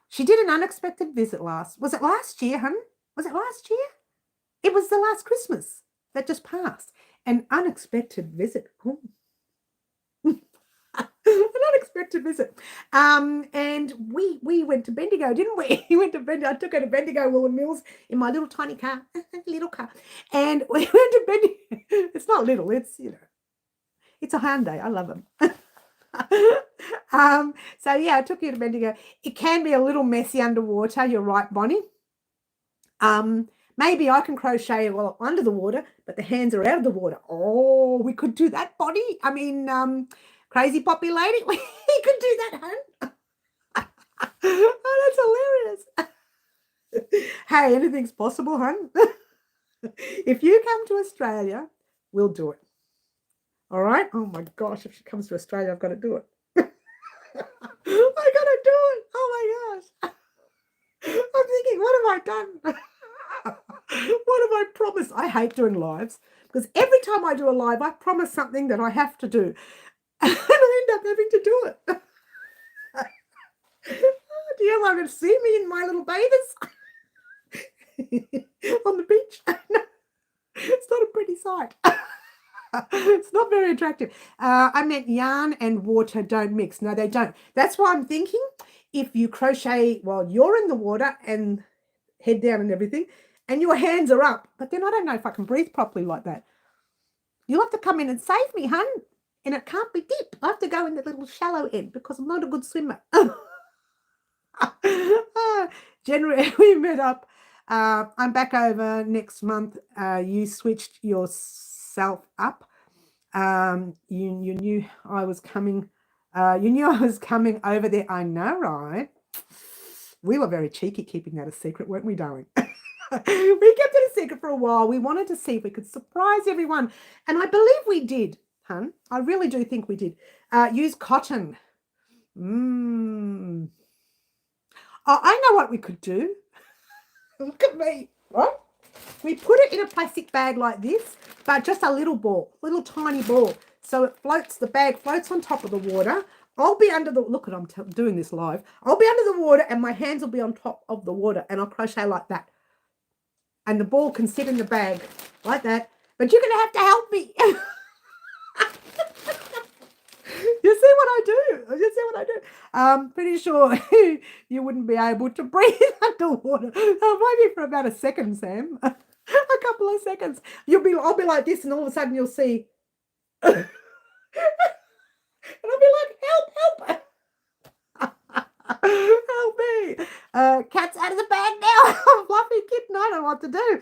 [SPEAKER 1] She did an unexpected visit was it last year, hun? Was it last year? It was the last Christmas that just passed. An unexpected visit. Ooh. An unexpected visit. And we went to Bendigo, didn't we? We went to Bendigo. I took her to Bendigo Woolen Mills in my little tiny car, little car. And we went to Bendigo. It's not little, it's, you know, it's a Hyundai. I love them. So yeah, I took you to Bendigo. It can be a little messy underwater. You're right, Bonnie. Maybe I can crochet while under the water, but the hands are out of the water. Oh, we could do that, Bonnie. I mean, crazy poppy lady, we could do that, hun. Oh, that's hilarious. Hey, anything's possible, hun. If you come to Australia, we'll do it. All right? Oh, my gosh, if she comes to Australia, I've got to do it. I got to do it. Oh, my gosh. I'm thinking, what have I done? What have I promised? I hate doing lives because every time I do a live, I promise something that I have to do. And I end up having to do it. Do you want to see me in my little bathers on the beach? No, it's not a pretty sight. It's not very attractive. I meant yarn and water don't mix. No, they don't. That's why I'm thinking if you crochet while you're in the water and head down and everything, and your hands are up, but then I don't know if I can breathe properly like that. You'll have to come in and save me, hun. And it can't be deep. I have to go in the little shallow end because I'm not a good swimmer. January, we met up. I'm back over next month. You switched yourself up. You knew I was coming. You knew I was coming over there. I know, right? We were very cheeky keeping that a secret, weren't we, darling? We kept it a secret for a while. We wanted to see if we could surprise everyone. And I believe we did, hun. I really do think we did. Use cotton. Oh, I know what we could do. Look at me, right? We put it in a plastic bag like this, but just a little ball, little tiny ball. So it floats, the bag floats on top of the water. I'll be under the, look at, I'm doing this live. I'll be under the water and my hands will be on top of the water and I'll crochet like that. And the ball can sit in the bag like that. But you're going to have to help me. You see what I do? You see what I do? I'm pretty sure you wouldn't be able to breathe underwater. Maybe for about a second, Sam. A couple of seconds. I'll be like this, and all of a sudden you'll see. And I'll be like, help, help. Help me. Cat's out of the bag now. Fluffy kitten, I don't know what to do.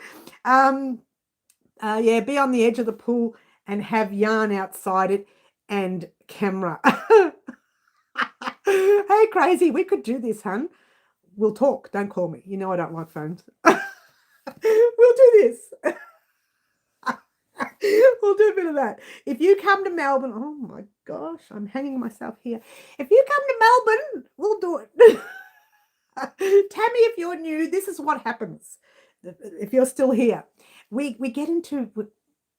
[SPEAKER 1] Yeah, be on the edge of the pool and have yarn outside it and camera. Hey, crazy, we could do this, hun. We'll talk. Don't call me. You know I don't like phones. We'll do this. We'll do a bit of that. If you come to Melbourne, oh my gosh, I'm hanging myself here. If you come to Melbourne, we'll do it. Tammy, if you're new, this is what happens. If you're still here, we get into,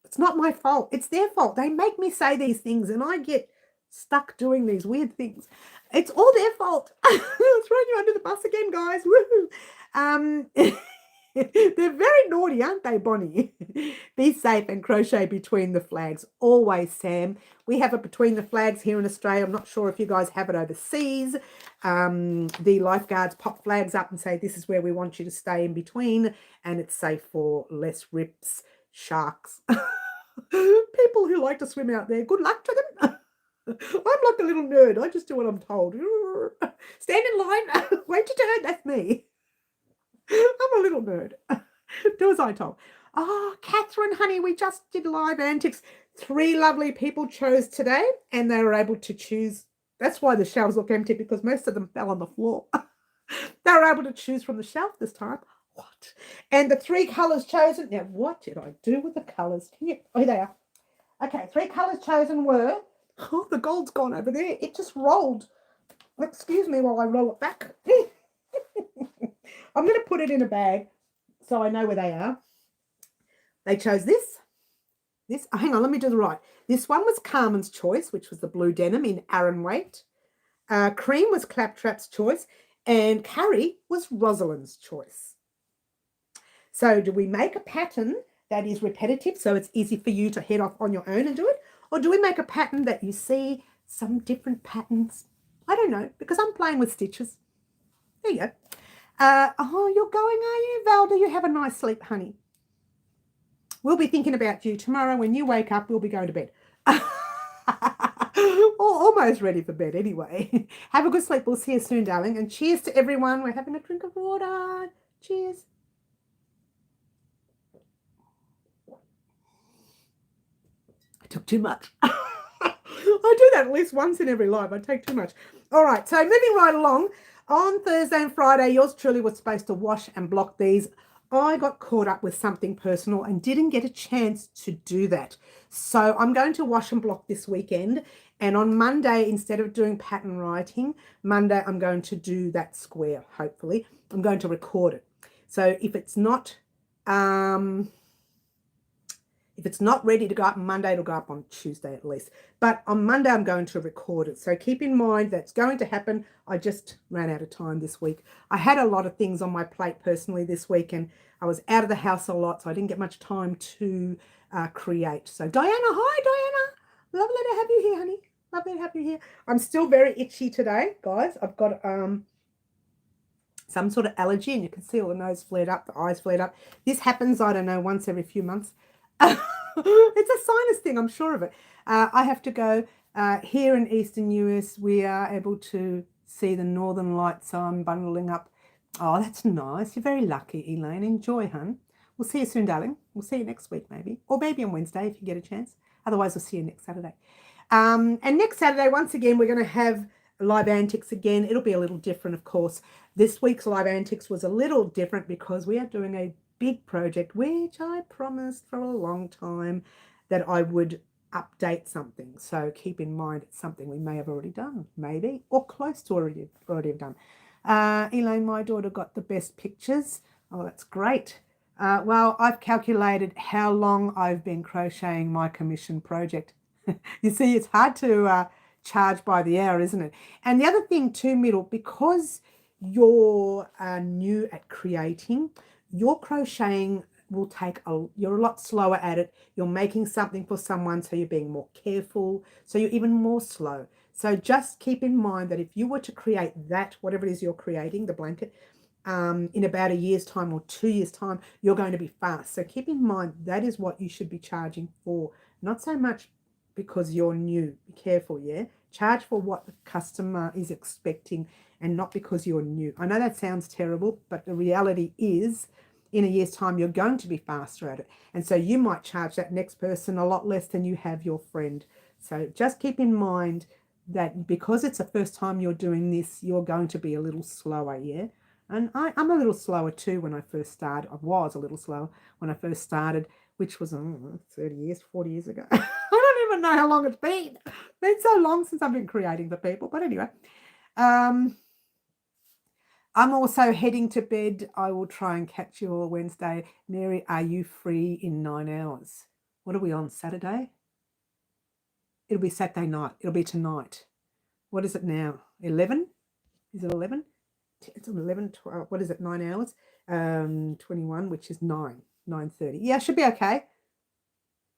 [SPEAKER 1] it's not my fault. It's their fault. They make me say these things and I get stuck doing these weird things. It's all their fault. I'll throw you under the bus again, guys. Woohoo. They're very naughty, aren't they, Bonnie? Be safe and crochet between the flags. Always, Sam. We have it between the flags here in Australia. I'm not sure if you guys have it overseas. The lifeguards pop flags up and say, this is where we want you to stay in between. And it's safe for less rips, sharks. People who like to swim out there, good luck to them. I'm like a little nerd. I just do what I'm told. Stand in line. Wait your turn. That's me. I'm a little nerd. Do as I told. Oh, Catherine, honey, we just did live antics. 3 lovely people chose today, and they were able to choose. That's why the shelves look empty, because most of them fell on the floor. They were able to choose from the shelf this time. What? And the 3 colours chosen. Now, what did I do with the colours? Can you? Oh, there. Okay, 3 colours chosen were. Oh, the gold's gone over there. It just rolled. Excuse me while I roll it back. I'm going to put it in a bag so I know where they are. They chose this. Oh, hang on, let me do the right. This one was Carmen's choice, which was the blue denim in Aran weight. Cream was Claptrap's choice. And Carrie was Rosalind's choice. So do we make a pattern that is repetitive so it's easy for you to head off on your own and do it? Or do we make a pattern that you see some different patterns? I don't know, because I'm playing with stitches. There you go. Oh, you're going, are you, Val? Do you have a nice sleep, honey? We'll be thinking about you tomorrow. When you wake up, we'll be going to bed. Almost ready for bed anyway. Have a good sleep. We'll see you soon, darling. And cheers to everyone. We're having a drink of water. Cheers. I took too much. I do that at least once in every life. I take too much. All right, so moving right along. On Thursday and Friday, yours truly was supposed to wash and block these. I got caught up with something personal and didn't get a chance to do that. So I'm going to wash and block this weekend. And on Monday, instead of doing pattern writing, Monday I'm going to do that square, hopefully. I'm going to record it. So if it's not ready to go up on Monday, it'll go up on Tuesday at least. But on Monday, I'm going to record it. So keep in mind that's going to happen. I just ran out of time this week. I had a lot of things on my plate personally this week, and I was out of the house a lot, so I didn't get much time to create. So Diana, hi Diana. Lovely to have you here, honey. Lovely to have you here. I'm still very itchy today, guys. I've got some sort of allergy, and you can see all the nose flared up, the eyes flared up. This happens, I don't know, once every few months. It's a sinus thing, I'm sure of it. I have to go here in Eastern US. We are able to see the northern lights, so I'm bundling up. Oh, that's nice. You're very lucky, Elaine. Enjoy, hun. We'll see you soon, darling. We'll see you next week, maybe. Or maybe on Wednesday if you get a chance. Otherwise, we'll see you next Saturday. And next Saturday, once again, we're going to have live antics again. It'll be a little different, of course. This week's live antics was a little different because we are doing a big project, which I promised for a long time that I would update something. So keep in mind it's something we may have already done, maybe, or close to already have done. Elaine, my daughter, got the best pictures. Oh, that's great. Well, I've calculated how long I've been crocheting my commission project. You see, it's hard to charge by the hour, isn't it? And the other thing too, Middle, because you're new at creating, your crocheting will take you're a lot slower at it. You're making something for someone, so you're being more careful, so you're even more slow. So just keep in mind that if you were to create that, whatever it is you're creating, the blanket, in about a year's time or 2 years' time, you're going to be fast. So keep in mind that is what you should be charging for. Not so much because you're new. Be careful, yeah? Charge for what the customer is expecting and not because you're new. I know that sounds terrible, but the reality is in a year's time, you're going to be faster at it. And so you might charge that next person a lot less than you have your friend. So just keep in mind that because it's the first time you're doing this, you're going to be a little slower, yeah? And I'm a little slower too when I first started. I was a little slower when I first started, which was 30 years, 40 years ago. I don't even know how long it's been. It's been so long since I've been creating for people. But anyway, I'm also heading to bed. I will try and catch you all Wednesday. Mary, are you free in 9 hours? What are we on, Saturday? It'll be Saturday night. It'll be tonight. What is it now? 11? Is it 11? it's 11, 12, what is it, 9 hours? 21, which is 9:30. Yeah, should be okay.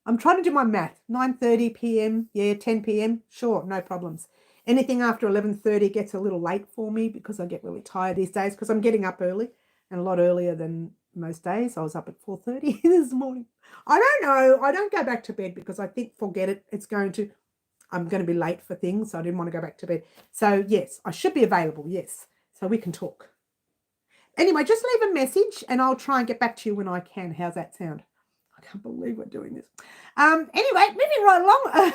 [SPEAKER 1] I'm trying to do my math. 9:30 p.m. Yeah, 10 p.m. Sure, no problems. Anything after 11:30 gets a little late for me because I get really tired these days because I'm getting up early and a lot earlier than most days. I was up at 4:30 this morning. I don't know. I don't go back to bed because I think, forget it. I'm going to be late for things. So I didn't want to go back to bed. So yes, I should be available. Yes. So we can talk. Anyway, just leave a message and I'll try and get back to you when I can. How's that sound? I can't believe we're doing this. Anyway, moving right along.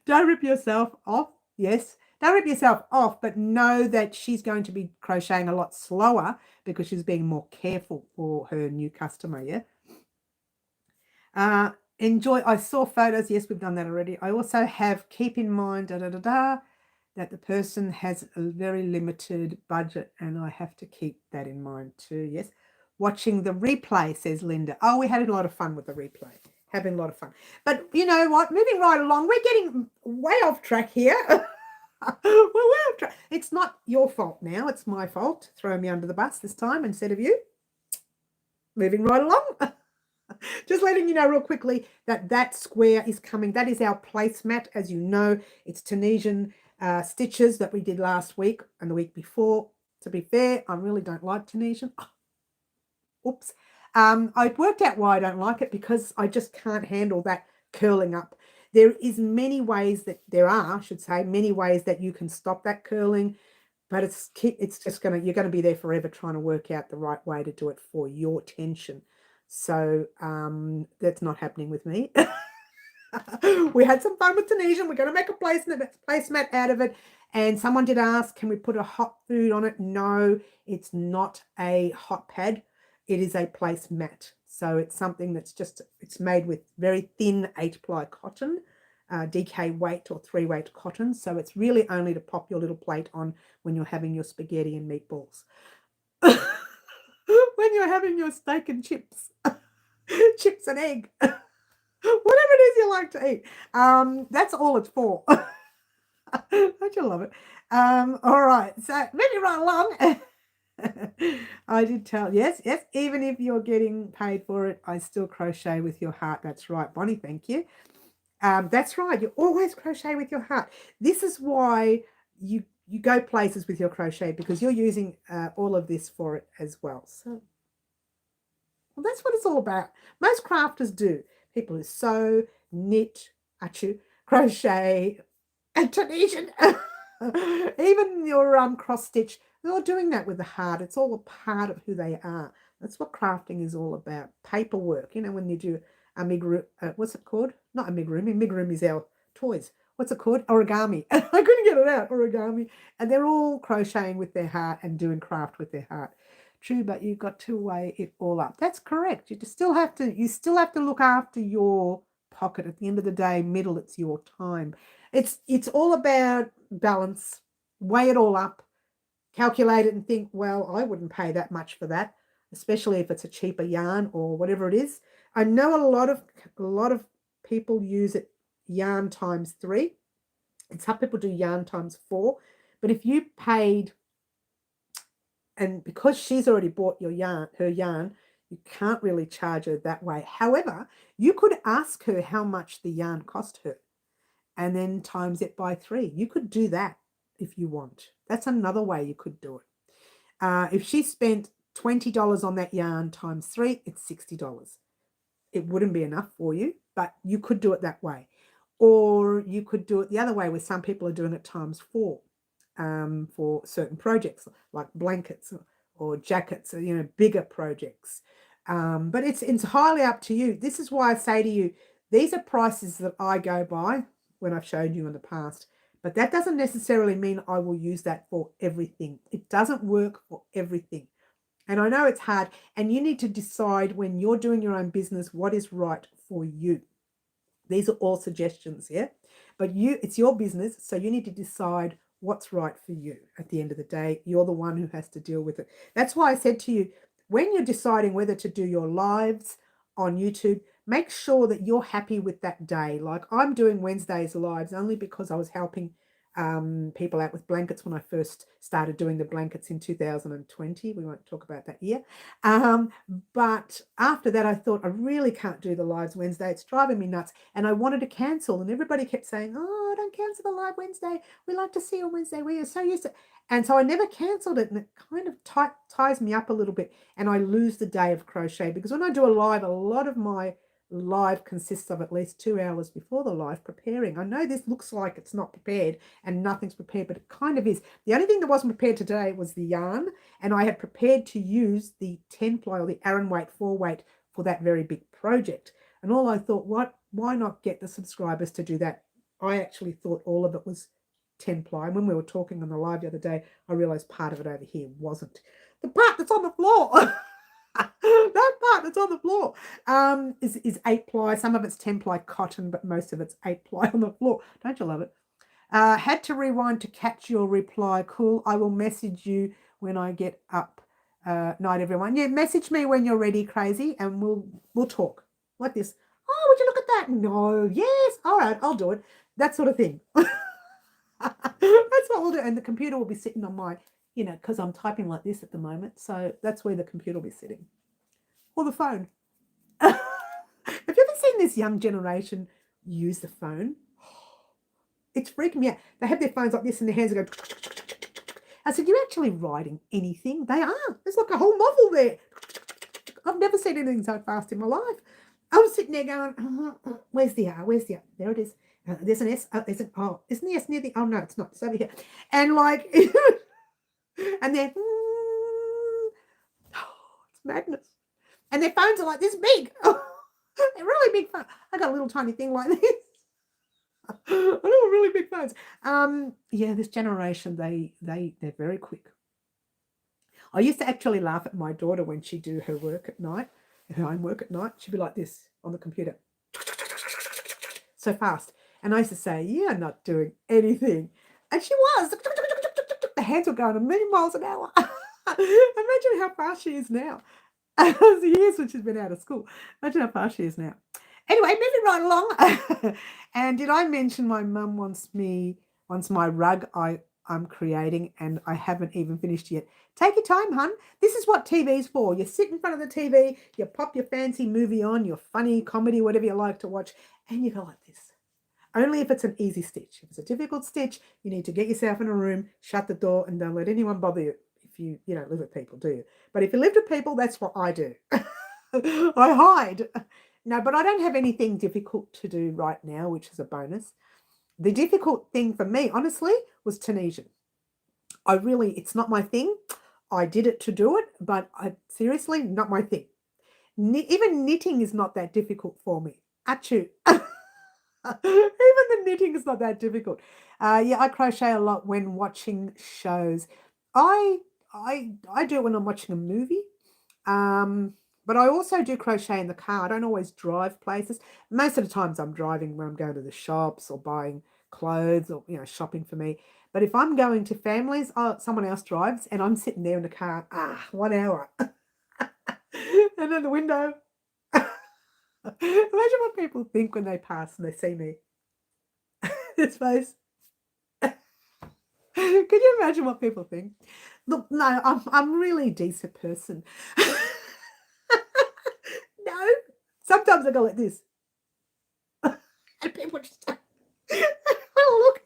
[SPEAKER 1] Don't rip yourself off. Yes, don't rip yourself off, but know that she's going to be crocheting a lot slower because she's being more careful for her new customer, yeah? Enjoy. I saw photos. Yes, we've done that already. I also have keep in mind, that the person has a very limited budget and I have to keep that in mind too, yes? Watching the replay, says Linda. Oh, we had a lot of fun with the replay. Having a lot of fun. But you know what? Moving right along, we're getting way off track here. We're way off track. It's not your fault now. It's my fault. Throw me under the bus this time instead of you. Moving right along. Just letting you know real quickly that square is coming. That is our placemat. As you know, it's Tunisian stitches that we did last week and the week before. To be fair, I really don't like Tunisian. Oops. I worked out why I don't like it because I just can't handle that curling up. There are many ways that you can stop that curling, but it's just you're going to be there forever trying to work out the right way to do it for your tension. So that's not happening with me. We had some fun with Tunisian. We're going to make a placemat out of it. And someone did ask, can we put a hot food on it? No, it's not a hot pad. It is a placemat. So it's something that's it's made with very thin 8-ply cotton, DK weight or 3-weight cotton. So it's really only to pop your little plate on when you're having your spaghetti and meatballs. When you're having your steak and chips, chips and egg, whatever it is you like to eat. That's all it's for. Don't you love it? All right, so moving right along. I did tell, yes, even if you're getting paid for it, I still crochet with your heart. That's right, Bonnie, thank you. That's right, you always crochet with your heart. This is why you go places with your crochet, because you're using all of this for it as well. So, well, that's what it's all about. Most crafters do. People who sew, knit, crochet, and Tunisian. Even your cross stitch, they're all doing that with the heart. It's all a part of who they are. That's what crafting is all about. Paperwork. You know, when you do amigurumi, what's it called? Not amigurumi. Amigurumi is our toys. What's it called? Origami. I couldn't get it out. Origami. And they're all crocheting with their heart and doing craft with their heart. True, but you've got to weigh it all up. That's correct. You still have to look after your pocket. At the end of the day, middle, it's your time. It's all about balance. Weigh it all up, calculate it and think, well, I wouldn't pay that much for that, especially if it's a cheaper yarn or whatever it is. I know a lot of people use it yarn times 3. And some people do yarn times 4. But if you paid, and because she's already bought her yarn, you can't really charge her that way. However, you could ask her how much the yarn cost her and then times it by 3. You could do that if you want. That's another way you could do it. If she spent $20 on that yarn times 3, it's $60. It wouldn't be enough for you, but you could do it that way. Or you could do it the other way, where some people are doing it times 4 for certain projects like blankets or jackets, or, bigger projects. But it's entirely up to you. This is why I say to you, these are prices that I go by when I've showed you in the past. But that doesn't necessarily mean I will use that for everything. It doesn't work for everything. And I know it's hard, and you need to decide when you're doing your own business what is right for you. These are all suggestions, yeah? But it's your business, so you need to decide what's right for you. At the end of the day, you're the one who has to deal with it. That's why I said to you, when you're deciding whether to do your lives on YouTube, make sure that you're happy with that day. Like I'm doing Wednesday's lives only because I was helping people out with blankets when I first started doing the blankets in 2020. We won't talk about that year. But after that, I thought, I really can't do the lives Wednesday. It's driving me nuts. And I wanted to cancel. And everybody kept saying, oh, don't cancel the live Wednesday. We like to see you on Wednesday. We are so used to it. And so I never cancelled it. And it kind of ties me up a little bit. And I lose the day of crochet. Because when I do a live, a lot of my live consists of at least 2 hours before the live preparing. I know this looks like it's not prepared and nothing's prepared, but it kind of is. The only thing that wasn't prepared today was the yarn, and I had prepared to use the 10 ply or the Aran weight 4 weight for that very big project. And all I thought, why not get the subscribers to do that? I actually thought all of it was 10 ply. And when we were talking on the live the other day, I realized part of it over here wasn't. The part that's on the floor that part that's on the floor is 8 ply. Some of it's 10 ply cotton, but most of it's 8 ply on the floor. Don't you love it? Had to rewind to catch your reply. Cool. I will message you when I get up. Night, everyone. Yeah, message me when you're ready, Crazy, and we'll talk like this. Oh, would you look at that? No. Yes. All right, I'll do it. That sort of thing. That's what we'll do. And the computer will be sitting on my, because I'm typing like this at the moment. So that's where the computer will be sitting. Or the phone. Have you ever seen this young generation use the phone? It's freaking me out. They have their phones like this and their hands are going. I said, you're actually writing anything? They are. There's like a whole novel there. I've never seen anything so fast in my life. I was sitting there going, where's the R? Where's the R? There it is. There's an S. There's an O. Isn't the S near the? Oh, no, it's not. It's over here. And like, and then, it's madness. And their phones are like this big. They're really big phones. I got a little tiny thing like this. I know, really big phones. Yeah, this generation, they're very quick. I used to actually laugh at my daughter when she'd do her work at night, her homework at night. She'd be like this on the computer. So fast. And I used to say, you're not doing anything. And she was. The hands were going a million miles an hour. Imagine how fast she is now. It was years when she's been out of school. Imagine how fast she is now. Anyway, moving right along. And did I mention my mum wants my rug I'm creating and I haven't even finished yet. Take your time, hun. This is what TV's for. You sit in front of the TV, you pop your fancy movie on, your funny comedy, whatever you like to watch, and you go like this. Only if it's an easy stitch. If it's a difficult stitch, you need to get yourself in a room, shut the door, and don't let anyone bother you. If you don't live with people, do you? But if you live with people, that's what I do. I hide. No, but I don't have anything difficult to do right now, which is a bonus. The difficult thing for me, honestly, was Tunisian. It's not my thing. I did it to do it, but seriously, not my thing. Even knitting is not that difficult for me. Achoo. Even the knitting is not that difficult. Yeah, I crochet a lot when watching shows. I do it when I'm watching a movie. But I also do crochet in the car. I don't always drive places. Most of the times I'm driving when I'm going to the shops or buying clothes or, shopping for me. But if I'm going to families, someone else drives and I'm sitting there in the car, 1 hour. And in the window. Imagine what people think when they pass and they see me. This face. Can you imagine what people think? Look, no, I'm really a decent person. No, sometimes I go like this. And people just oh, look.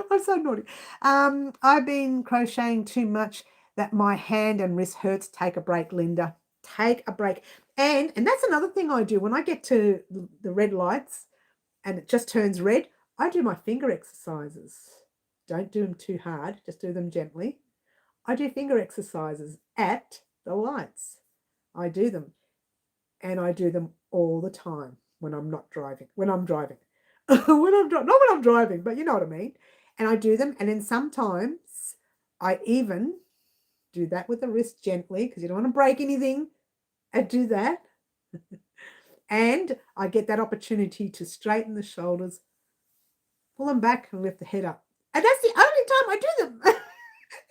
[SPEAKER 1] I'm so naughty. I've been crocheting too much that my hand and wrist hurts. Take a break, Linda. Take a break. And that's another thing I do. When I get to the red lights and it just turns red, I do my finger exercises. Don't do them too hard. Just do them gently. I do finger exercises at the lights. I do them. And I do them all the time when I'm not driving. When I'm driving. Not when I'm driving, but you know what I mean. And I do them. And then sometimes I even do that with the wrist gently because you don't want to break anything. And do that. And I get that opportunity to straighten the shoulders, pull them back and lift the head up. And that's the only time I do them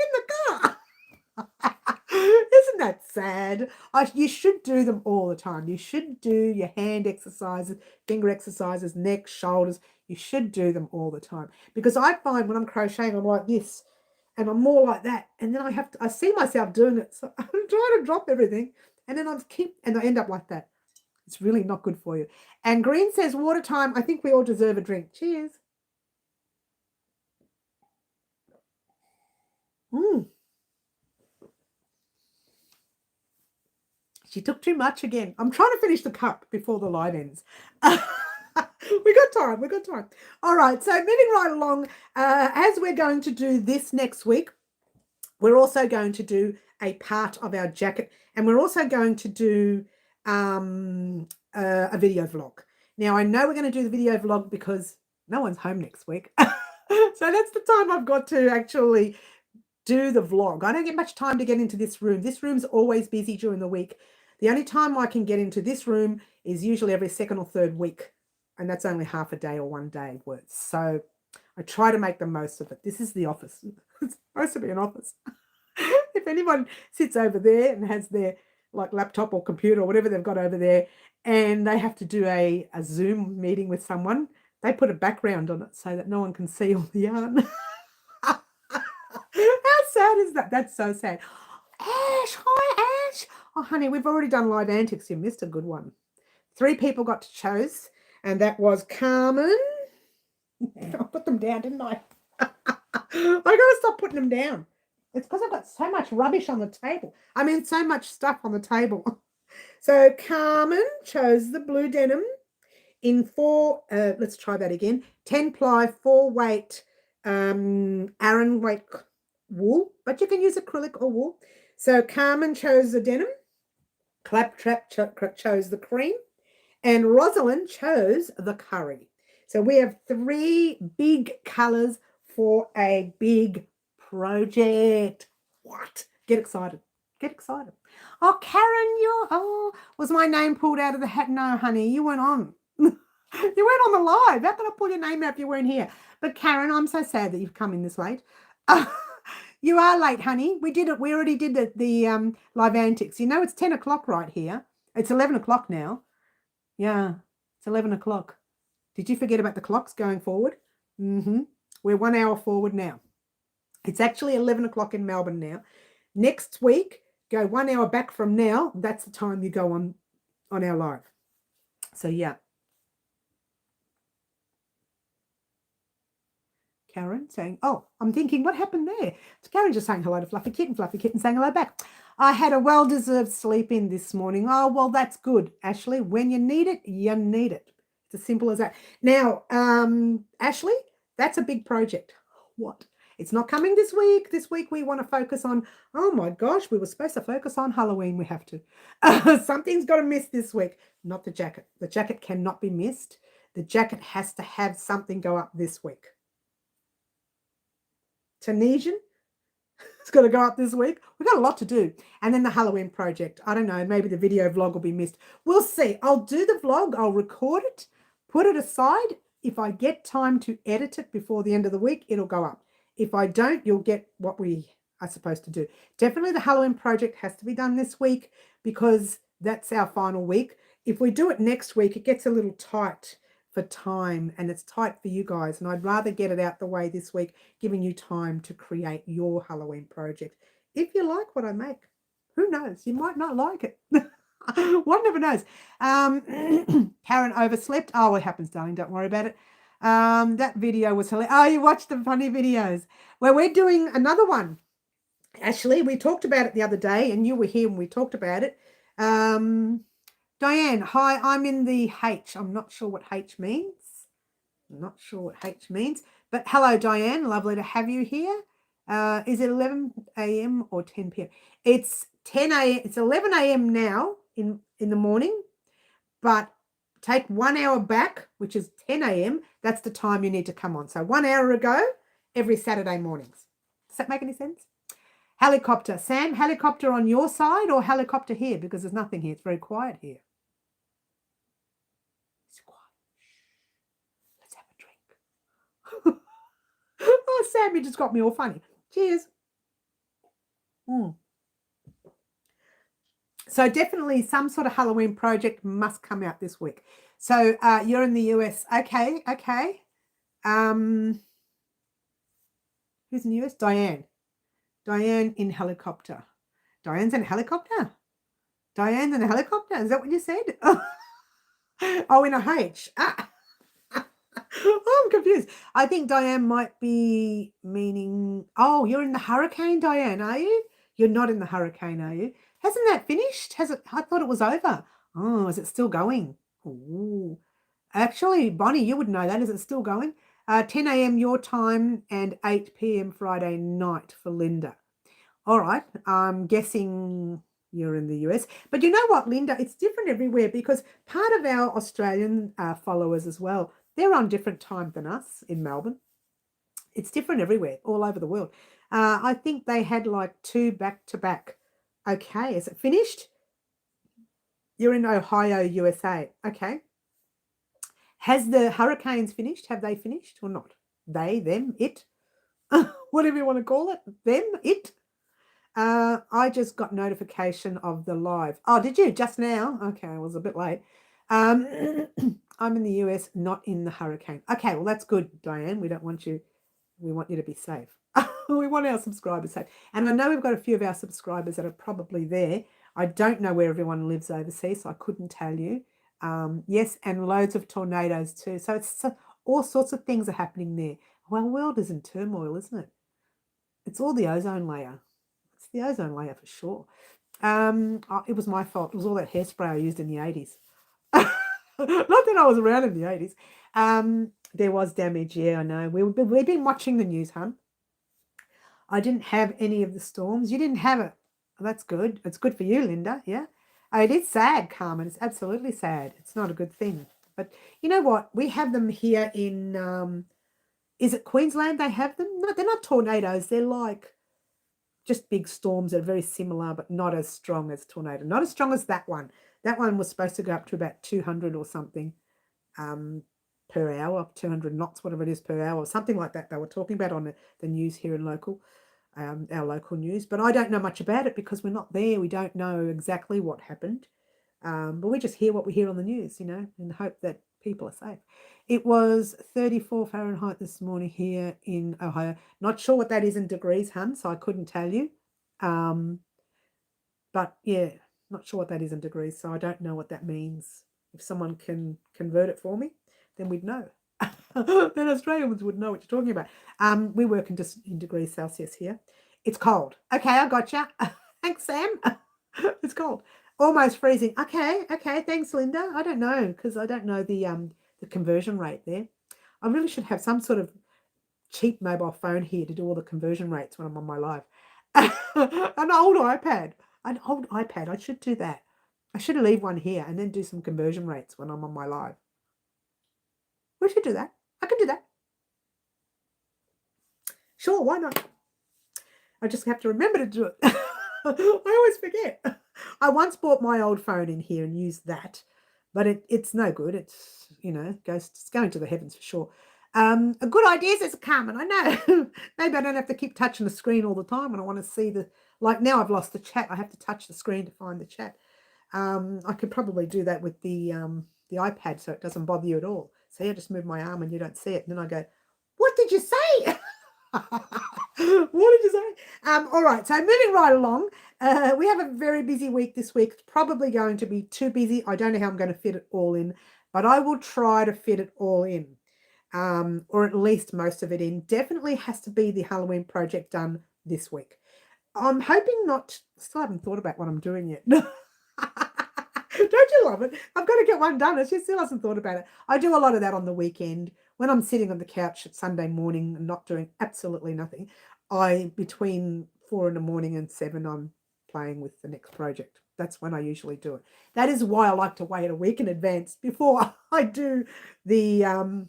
[SPEAKER 1] in the car. Isn't that sad? You should do them all the time. You should do your hand exercises, finger exercises, neck, shoulders. You should do them all the time. Because I find when I'm crocheting, I'm like this, and I'm more like that. And then I see myself doing it. So I'm trying to drop everything. And then I end up like that. It's really not good for you. And Green says, water time. I think we all deserve a drink. Cheers. She took too much again. I'm trying to finish the cup before the live ends. We got time. We got time. All right. So moving right along, as we're going to do this next week, we're also going to do a part of our jacket, and we're also going to do a video vlog. Now, I know we're going to do the video vlog because no one's home next week. So that's the time I've got to actually do the vlog. I don't get much time to get into this room. This room's always busy during the week. The only time I can get into this room is usually every second or third week, and that's only half a day or one day worth. So I try to make the most of it. This is the office. It's supposed to be an office. If anyone sits over there and has their like laptop or computer or whatever they've got over there, and they have to do a Zoom meeting with someone, they put a background on it so that no one can see all the yarn. How sad is that? That's so sad. Ash, hi Ash. Oh, honey, we've already done live antics. You missed a good one. 3 people got to choose, and that was Carmen. I put them down, didn't I? I got to stop putting them down. It's because I've got so much rubbish on the table. I mean, so much stuff on the table. So Carmen chose the blue denim in 4, let's try that again, 10 ply, 4 weight, Aran weight wool, but you can use acrylic or wool. So Carmen chose the denim, Claptrap chose the cream, and Rosalind chose the curry. So we have 3 big colours for a big project. What? Get excited. Get excited. Oh, Karen, was my name pulled out of the hat? No, honey, you weren't on. You weren't on the live. How can I pull your name out if you weren't here? But Karen, I'm so sad that you've come in this late. You are late, honey. We did it. We already did the live antics. You know, it's 10 o'clock right here. It's 11 o'clock now. Yeah, it's 11 o'clock. Did you forget about the clocks going forward? We're 1 hour forward now. It's actually 11 o'clock in Melbourne now. Next week, go 1 hour back from now. That's the time you go on our live. So, yeah. Karen saying, oh, I'm thinking, what happened there? It's Karen just saying hello to Fluffy Kitten saying hello back. I had a well-deserved sleep in this morning. Oh, well, that's good, Ashley. When you need it, you need it. It's as simple as that. Now, Ashley, that's a big project. What? It's not coming this week. This week we want to focus on, oh my gosh, we were supposed to focus on Halloween. We have to. Something's got to miss this week. Not the jacket. The jacket cannot be missed. The jacket has to have something go up this week. Tunisian, it's got to go up this week. We've got a lot to do. And then the Halloween project. I don't know. Maybe the video vlog will be missed. We'll see. I'll do the vlog. I'll record it, put it aside. If I get time to edit it before the end of the week, it'll go up. If I don't, you'll get what we are supposed to do. Definitely the Halloween project has to be done this week because that's our final week. If we do it next week, it gets a little tight for time, and it's tight for you guys, and I'd rather get it out the way this week, giving you time to create your Halloween project. If you like what I make, who knows? You might not like it. One never knows. Karen overslept. Oh, it happens, darling. Don't worry about it. That video was hilarious. Oh, you watched the funny videos. Well, we're doing another one. Ashley, we talked about it the other day, and you were here when we talked about it. Diane, hi, I'm in the H. I'm not sure what H means. I'm not sure what H means. But hello, Diane. Lovely to have you here. Is it 11 a.m. or 10 p.m.? It's 10 a.m. It's 11 a.m. now in the morning. But take 1 hour back, which is 10 a.m. That's the time you need to come on. So 1 hour ago, every Saturday mornings. Does that make any sense? Helicopter. Sam, helicopter on your side or helicopter here? Because there's nothing here. It's very quiet here. It's quiet. Let's have a drink. Oh, Sam, you just got me all funny. Cheers. So definitely some sort of Halloween project must come out this week. So you're in the US. Okay, okay. Who's in the US? Diane. Diane in helicopter. Diane's in a helicopter? Diane's in a helicopter? Is that what you said? Oh, in a H. Ah. I'm confused. I think Diane might be meaning, oh, you're in the hurricane, Diane, are you? You're not in the hurricane, are you? Hasn't that finished? Has it? I thought it was over. Oh, is it still going? Ooh. Actually, Bonnie, you would know that. Is it still going? 10 a.m. your time and 8 p.m. Friday night for Linda. All right. I'm guessing you're in the US. But you know what, Linda? It's different everywhere because part of our Australian followers as well, they're on different time than us in Melbourne. It's different everywhere, all over the world. I think they had like 2 back to back. Okay. Is it finished? You're in Ohio, USA. Okay. Has the hurricanes finished? Have they finished or not? They, them, it, whatever you want to call it, them, it. I just got notification of the live. Oh, did you just now? Okay, I was a bit late. I'm in the US, not in the hurricane. Okay, well, that's good, Diane. We don't want you. We want you to be safe. We want our subscribers safe. And I know we've got a few of our subscribers that are probably there. I don't know where everyone lives overseas, so I couldn't tell you. Yes, and loads of tornadoes too. So it's all sorts of things are happening there. Well, the world is in turmoil, isn't it? It's all the ozone layer. It's the ozone layer for sure. It was my fault. It was all that hairspray I used in the 80s. Not that I was around in the 80s. There was damage. Yeah, I know. We've been watching the news, hun. I didn't have any of the storms. You didn't have it. Well, that's good. It's good for you, Linda. Yeah. It is sad, Carmen. It's absolutely sad. It's not a good thing. But you know what? We have them here in, is it Queensland they have them? No, they're not tornadoes. They're like just big storms that are very similar, but not as strong as tornado. Not as strong as that one. That one was supposed to go up to about 200 or something per hour, 200 knots, whatever it is per hour, or something like that. They were talking about on the news here in our local news. But I don't know much about it because we're not there. We don't know exactly what happened. But we just hear what we hear on the news, and hope that people are safe. It was 34 Fahrenheit this morning here in Ohio. Not sure what that is in degrees, hun, so I couldn't tell you. But yeah, not sure what that is in degrees, so I don't know what that means. If someone can convert it for me, then we'd know. Then Australians would know what you're talking about. We work in degrees Celsius here. It's cold. Okay, I gotcha. Thanks, Sam. It's cold. Almost freezing. Okay. Thanks, Linda. I don't know because I don't know the conversion rate there. I really should have some sort of cheap mobile phone here to do all the conversion rates when I'm on my live. An old iPad. I should do that. I should leave one here and then do some conversion rates when I'm on my live. We should do that. I can do that. Sure, why not? I just have to remember to do it. I always forget. I once bought my old phone in here and used that, but it's no good. It's, it's going to the heavens for sure. A good idea, says Carmen. I know. Maybe I don't have to keep touching the screen all the time when I want to see like now I've lost the chat. I have to touch the screen to find the chat. I could probably do that with the iPad so it doesn't bother you at all. So yeah, just move my arm and you don't see it. And then I go, what did you say? What did you say? All right, so moving right along, we have a very busy week this week. It's probably going to be too busy. I don't know how I'm going to fit it all in, but I will try to fit it all in, or at least most of it in. Definitely has to be the Halloween project done this week. I'm hoping not. Still haven't thought about what I'm doing yet. Don't you love it? I've got to get one done. She still hasn't thought about it. I do a lot of that on the weekend. When I'm sitting on the couch at Sunday morning and not doing absolutely nothing, between 4 in the morning and 7, I'm playing with the next project. That's when I usually do it. That is why I like to wait a week in advance before I do the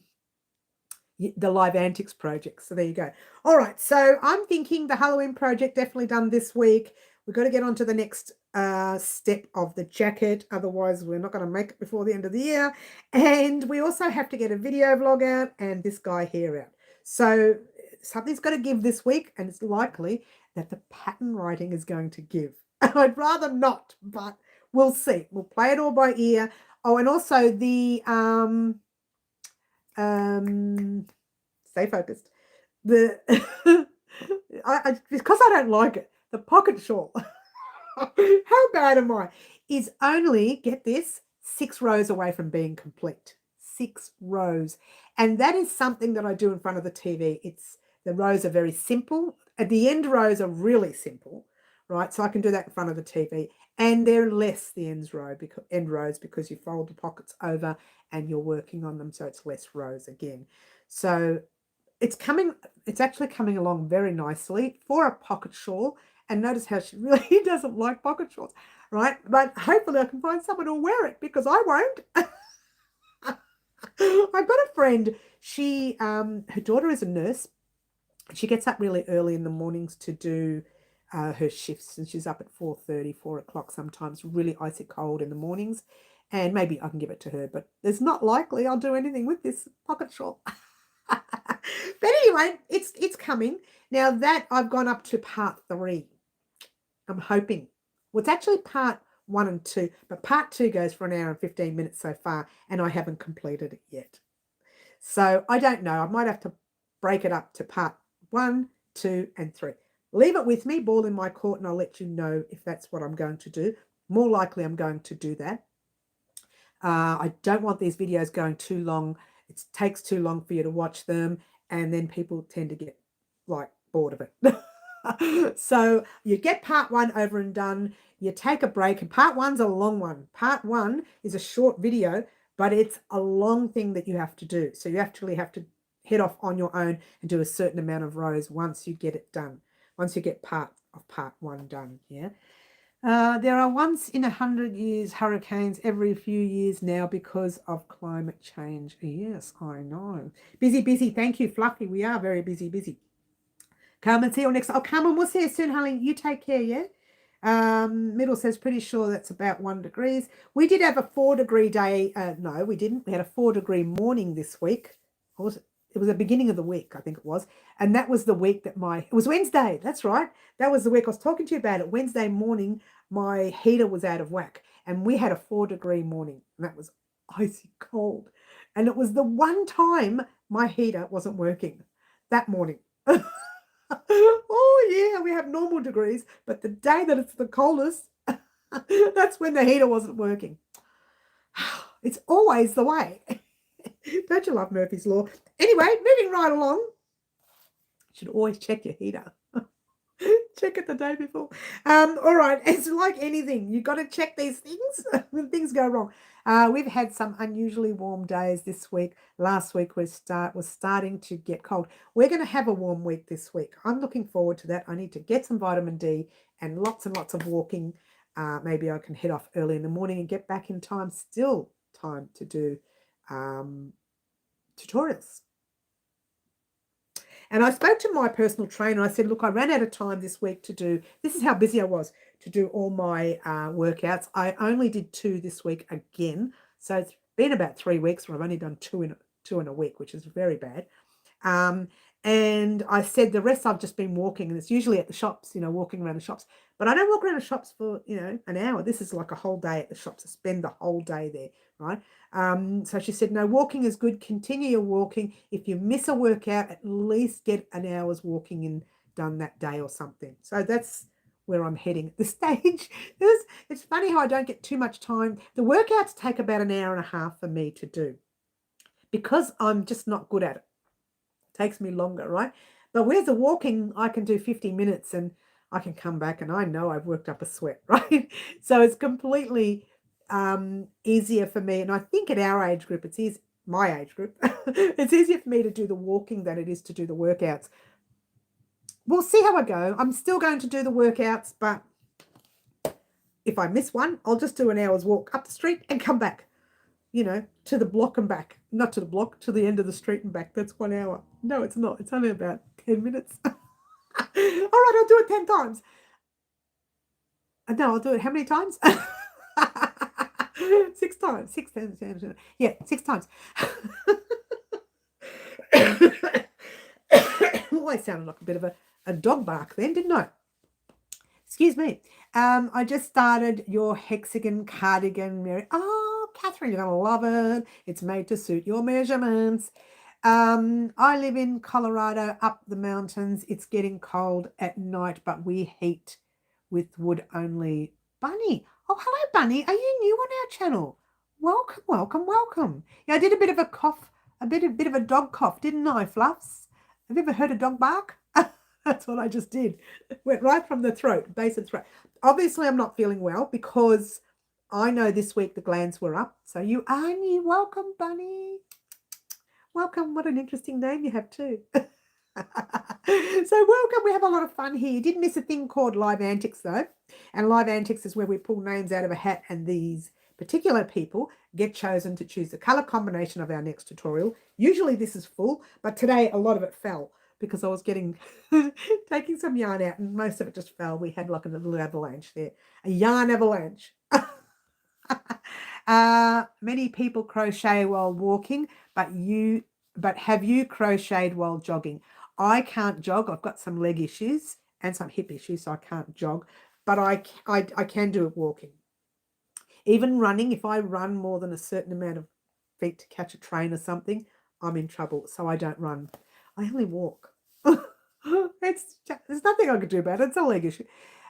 [SPEAKER 1] live antics project. So there you go. All right. So I'm thinking the Halloween project definitely done this week. We've got to get on to the next step of the jacket. Otherwise, we're not going to make it before the end of the year. And we also have to get a video vlog out and this guy here out. So something's got to give this week, and it's likely that the pattern writing is going to give. I'd rather not, but We'll see. We'll play it all by ear. Oh, and also the stay focused. The because I don't like it, the pocket shawl. How bad am I? Is only, get this, 6 rows away from being complete. 6 rows. And that is something that I do in front of the TV. The rows are very simple. At the end rows are really simple, right? So I can do that in front of the TV. And they're less the end rows because you fold the pockets over and you're working on them, so it's less rows again. So it's actually coming along very nicely for a pocket shawl. And notice how she really doesn't like pocket shawls, right? But hopefully I can find someone who'll wear it because I won't. I've got a friend, she her daughter is a nurse. She gets up really early in the mornings to do her shifts, and she's up at 4:30, 4 o'clock sometimes, really icy cold in the mornings. And maybe I can give it to her, but it's not likely I'll do anything with this pocket shawl. But anyway, it's coming. Now that I've gone up to part 3, I'm hoping. Well, it's actually part 1 and 2, but part 2 goes for 1 hour and 15 minutes so far, and I haven't completed it yet. So I don't know. I might have to break it up to part 1, 2, and 3. Leave it with me, ball in my court, and I'll let you know if that's what I'm going to do. More likely I'm going to do that. I don't want these videos going too long. It takes too long for you to watch them, and then people tend to get like bored of it. So you get part 1 over and done, you take a break, and part 1's a long one. Part 1 is a short video, but it's a long thing that you have to do. So you actually have to head off on your own and do a certain amount of rows once you get it done, once you get part 1 done. Yeah. There are once in 100 years hurricanes every few years now because of climate change. Yes, I know. Busy. Thank you, Fluffy. We are very busy. Carmen, see you next. Oh, Carmen, we'll see you soon, honey. You take care, yeah? Middle says, pretty sure that's about 1 degree. We did have a 4-degree day. No, we didn't. We had a 4-degree morning this week. Or was it? It was the beginning of the week, I think it was. And that was the week that it was Wednesday. That's right. That was the week I was talking to you about it. Wednesday morning, my heater was out of whack. And we had a 4-degree morning. And that was icy cold. And it was the one time my heater wasn't working that morning. Oh, yeah, we have normal degrees. But the day that it's the coldest, that's when the heater wasn't working. It's always the way. Don't you love Murphy's Law? Anyway, moving right along. You should always check your heater. Check it the day before. All right, it's like anything. You've got to check these things when things go wrong. We've had some unusually warm days this week. Last week was starting to get cold. We're going to have a warm week this week. I'm looking forward to that. I need to get some vitamin D and lots of walking. Maybe I can head off early in the morning and get back in time. Still time to do tutorials. And I spoke to my personal trainer. I said, look, I ran out of time this week to do, this is how busy I was, to do all my workouts. I only did 2 this week again. So it's been about 3 weeks where I've only done 2 in a week, which is very bad. And I said the rest I've just been walking, and it's usually at the shops, walking around the shops. But I don't walk around the shops for, an hour. This is like a whole day at the shops. I spend the whole day there, right? So she said, no, walking is good. Continue your walking. If you miss a workout, at least get an hour's walking in done that day or something. So that's where I'm heading at this stage. It's funny how I don't get too much time. The workouts take about an hour and a half for me to do because I'm just not good at it. Takes me longer, right? But where's the walking? I can do 50 minutes and I can come back and I know I've worked up a sweat, right? So it's completely easier for me. And I think at our age group, it's easy, my age group, it's easier for me to do the walking than it is to do the workouts. We'll see how I go. I'm still going to do the workouts, but if I miss one, I'll just do an hour's walk up the street and come back, to the block and back. Not to the block, to the end of the street and back. That's 1 hour. No, it's not. It's only about 10 minutes. All right, I'll do it 10 times. No, I'll do it how many times? 6 times. 6 times. Yeah, 6 times. Oh, I sounded like a bit of a dog bark then, didn't I? Excuse me. I just started your hexagon cardigan, Mary. Oh, Catherine, you're gonna love it. It's made to suit your measurements. I live in Colorado, up the mountains. It's getting cold at night, but we heat with wood only. Bunny. Oh, hello, Bunny. Are you new on our channel? Welcome, welcome, welcome. Yeah, I did a bit of a cough, a bit of a dog cough, didn't I, Fluffs? Have you ever heard a dog bark? That's what I just did. Went right from the throat, base of throat. Obviously, I'm not feeling well because I know this week the glands were up. So you are new. Welcome, Bunny. Welcome. What an interesting name you have too. So welcome. We have a lot of fun here. You did miss a thing called Live Antics though. And Live Antics is where we pull names out of a hat and these particular people get chosen to choose the color combination of our next tutorial. Usually this is full, but today a lot of it fell because I was getting taking some yarn out and most of it just fell. We had like a little avalanche there, a yarn avalanche. Many people crochet while walking, but have you crocheted while jogging? I can't jog. I've got some leg issues and some hip issues, so I can't jog, but I can do it walking. Even running, if I run more than a certain amount of feet to catch a train or something, I'm in trouble, so I don't run. I only walk. There's nothing I could do about it. It's a leg issue.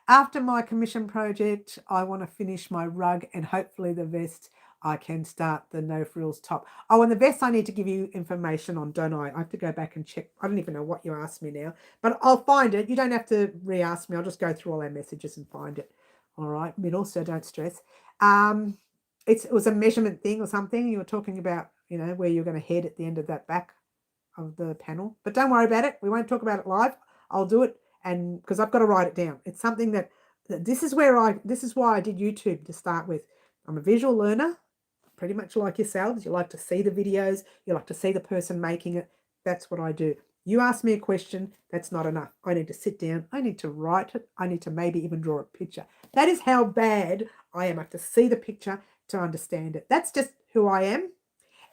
[SPEAKER 1] After my commission project, I want to finish my rug and hopefully the vest, I can start the no frills top. Oh, and the vest I need to give you information on, don't I? I have to go back and check. I don't even know what you asked me now, but I'll find it. You don't have to re-ask me. I'll just go through all our messages and find it. All right, middle, so don't stress. It was a measurement thing or something. You were talking about, you know, where you're going to head at the end of that back of the panel. But don't worry about it. We won't talk about it live. I'll do it, and because I've got to write it down. It's something that this is why I did YouTube to start with. I'm a visual learner, pretty much like yourselves. You like to see the videos. You like to see the person making it. That's what I do. You ask me a question, that's not enough. I need to sit down. I need to write it. I need to maybe even draw a picture. That is how bad I am. I have to see the picture to understand it. That's just who I am.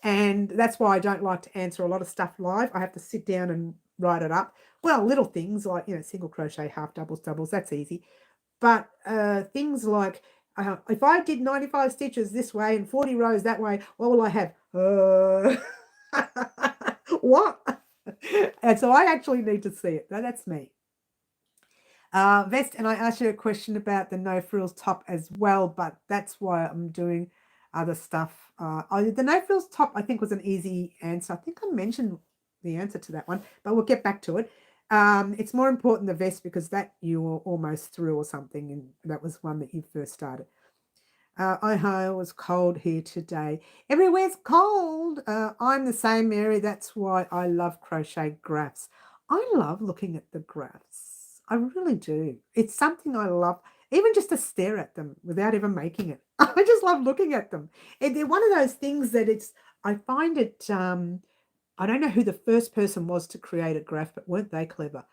[SPEAKER 1] And that's why I don't like to answer a lot of stuff live. I have to sit down and write it up. Well, little things like, you know, single crochet, half doubles, doubles, that's easy. But things like, if I did 95 stitches this way and 40 rows that way, what will I have? What? And so I actually need to see it. That's me. Vest, and I asked you a question about the no frills top as well, but that's why I'm doing other stuff. The no frills top, I think, was an easy answer. I think I mentioned the answer to that one, but we'll get back to it. It's more important the vest because that you were almost through or something, and that was one that you first started. It was cold here today. Everywhere's cold. I'm the same, Mary. That's why I love crochet graphs. I love looking at the graphs. I really do. It's something I love, even just to stare at them without ever making it. I just love looking at them. They're one of those things that I find it, I don't know who the first person was to create a graph, but weren't they clever?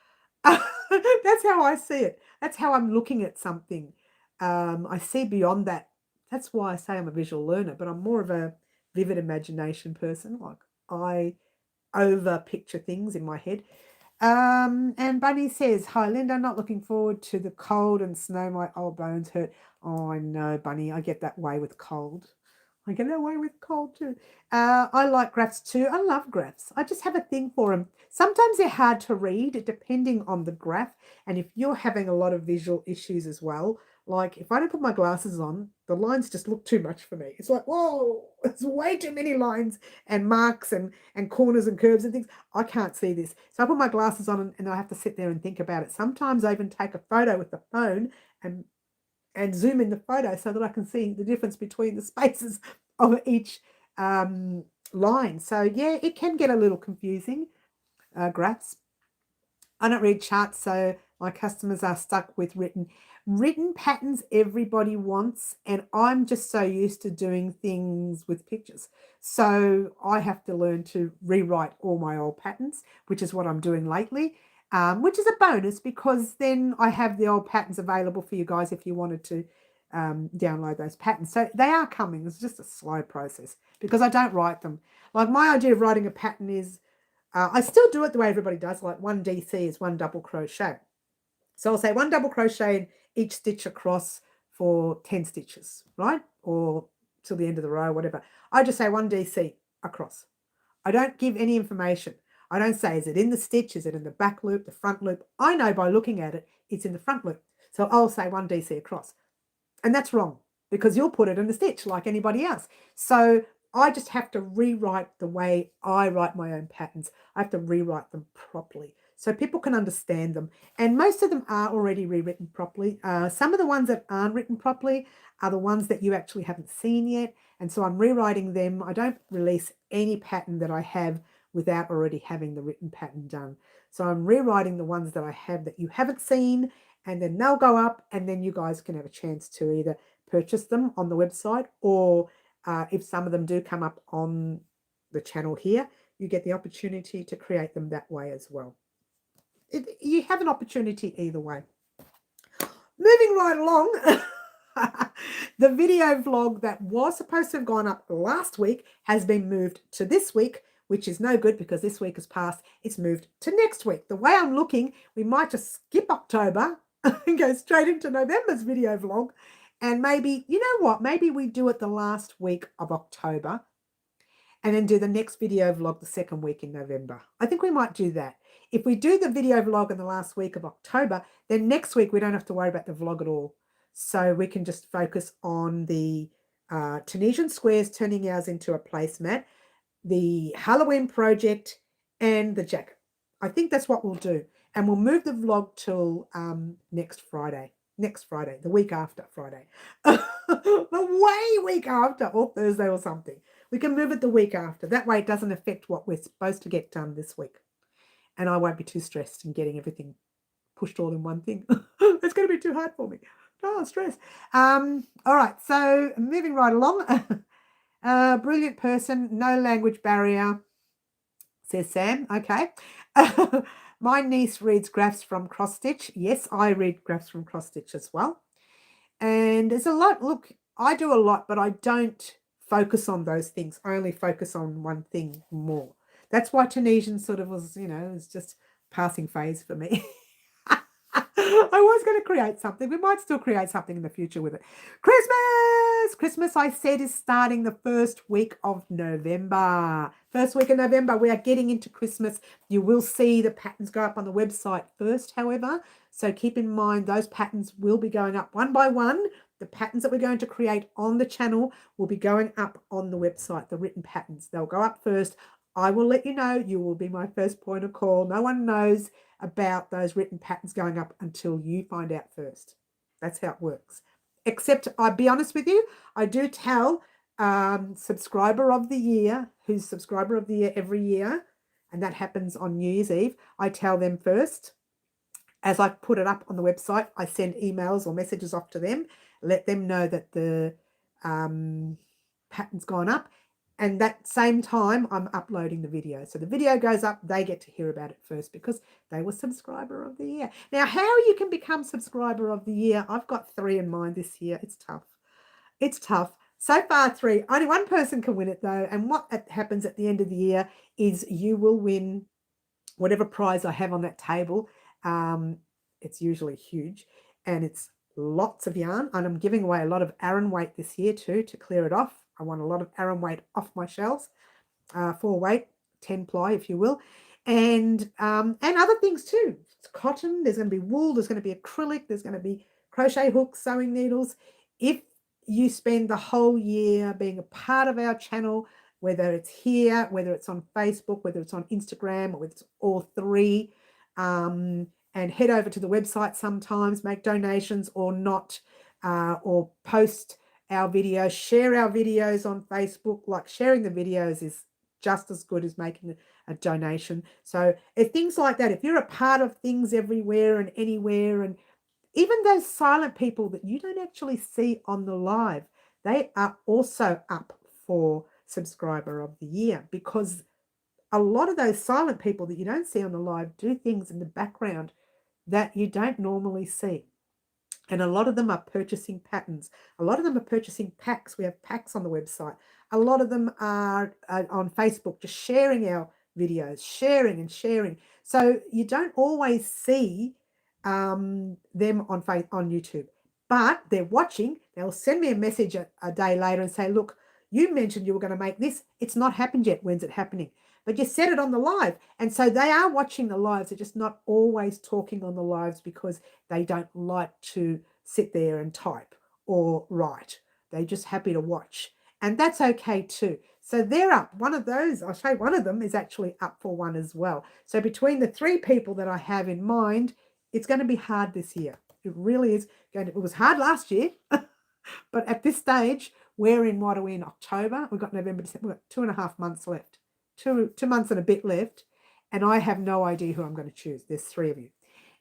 [SPEAKER 1] That's how I see it. That's how I'm looking at something. I see beyond that. That's why I say I'm a visual learner, but I'm more of a vivid imagination person. Like I over picture things in my head. And Bunny says, hi, Linda, not looking forward to the cold and snow. My old bones hurt. Oh, I know, Bunny. I get that way with cold. I get that way with cold too. I like graphs too. I love graphs. I just have a thing for them. Sometimes they're hard to read depending on the graph. And if you're having a lot of visual issues as well, like if I don't put my glasses on, the lines just look too much for me. It's like, whoa, it's way too many lines and marks and corners and curves and things. I can't see this. So I put my glasses on and I have to sit there and think about it. Sometimes I even take a photo with the phone and zoom in the photo so that I can see the difference between the spaces of each line. So yeah, it can get a little confusing, graphs. I don't read charts, so my customers are stuck with written patterns everybody wants, and I'm just so used to doing things with pictures. So I have to learn to rewrite all my old patterns, which is what I'm doing lately. Which is a bonus because then I have the old patterns available for you guys if you wanted to download those patterns. So they are coming. It's just a slow process because I don't write them. Like my idea of writing a pattern is, I still do it the way everybody does, like 1 DC is 1 double crochet. So I'll say 1 double crochet each stitch across for 10 stitches, right? Or till the end of the row, whatever. I just say 1 DC across. I don't give any information. I don't say, is it in the stitch? Is it in the back loop, the front loop? I know by looking at it, it's in the front loop. So I'll say 1 DC across. And that's wrong because you'll put it in the stitch like anybody else. So I just have to rewrite the way I write my own patterns. I have to rewrite them properly so people can understand them. And most of them are already rewritten properly. Some of the ones that aren't written properly are the ones that you actually haven't seen yet. And so I'm rewriting them. I don't release any pattern that I have without already having the written pattern done. So I'm rewriting the ones that I have that you haven't seen, and then they'll go up, and then you guys can have a chance to either purchase them on the website, or if some of them do come up on the channel here, you get the opportunity to create them that way as well. You have an opportunity either way. Moving right along, the video vlog that was supposed to have gone up last week has been moved to this week, which is no good because this week has passed. It's moved to next week. The way I'm looking, we might just skip October and go straight into November's video vlog. And maybe, you know what, maybe we do it the last week of October and then do the next video vlog the second week in November. I think we might do that. If we do the video vlog in the last week of October, then next week we don't have to worry about the vlog at all. So we can just focus on the Tunisian squares, turning ours into a placemat, the Halloween project, and the jacket. I think that's what we'll do. And we'll move the vlog till next Friday, the week after Friday. The week after, or Thursday or something. We can move it the week after. That way it doesn't affect what we're supposed to get done this week. And I won't be too stressed in getting everything pushed all in one thing. It's going to be too hard for me. Oh, stress. All right, so moving right along. Brilliant person, no language barrier, says Sam. Okay. My niece reads graphs from cross stitch. Yes, I read graphs from cross stitch as well. And there's a lot. Look, I do a lot, but I don't focus on those things. I only focus on one thing more. That's why Tunisian sort of was, you know, it's just passing phase for me. I was going to create something. We might still create something in the future with it. Christmas, I said, is starting the first week of November. First week of November, we are getting into Christmas. You will see the patterns go up on the website first, however. So keep in mind those patterns will be going up one by one. The patterns that we're going to create on the channel will be going up on the website, the written patterns. They'll go up first. I will let you know. You will be my first point of call. No one knows about those written patterns going up until you find out first. That's how it works. Except, I'll be honest with you, I do tell subscriber of the year, who's subscriber of the year every year, and that happens on New Year's Eve, I tell them first. As I put it up on the website, I send emails or messages off to them, let them know that the pattern's gone up. And that same time, I'm uploading the video. So the video goes up, they get to hear about it first because they were subscriber of the year. Now, how you can become subscriber of the year, I've got 3 in mind this year. It's tough. It's tough. So far, 3. Only one person can win it, though. And what happens at the end of the year is you will win whatever prize I have on that table. It's usually huge. And it's lots of yarn. And I'm giving away a lot of Aran weight this year, too, to clear it off. I want a lot of Aran weight off my shelves, 4 weight, 10 ply, if you will, and other things too. It's cotton. There's going to be wool. There's going to be acrylic. There's going to be crochet hooks, sewing needles. If you spend the whole year being a part of our channel, whether it's here, whether it's on Facebook, whether it's on Instagram, or it's all 3, and head over to the website sometimes, make donations or not, or post our videos, share our videos on Facebook. Like, sharing the videos is just as good as making a donation. So if things like that, if you're a part of things everywhere and anywhere, and even those silent people that you don't actually see on the live, they are also up for subscriber of the year, because a lot of those silent people that you don't see on the live do things in the background that you don't normally see. And a lot of them are purchasing patterns. A lot of them are purchasing packs. We have packs on the website. A lot of them are on Facebook, just sharing our videos, sharing and sharing. So you don't always see them on YouTube. But they're watching. They'll send me a message a day later and say, look, you mentioned you were going to make this. It's not happened yet. When's it happening? But you said it on the live. And so they are watching the lives. They're just not always talking on the lives because they don't like to sit there and type or write. They're just happy to watch. And that's okay too. So they're up. One of those, I'll show you, one of them is actually up for one as well. So between the 3 people that I have in mind, it's going to be hard this year. It really is going to. It was hard last year, but at this stage, we're in, what are we in, October? We've got November, December. We've got 2.5 months left. 2 months and a bit left. And I have no idea who I'm going to choose. There's 3 of you.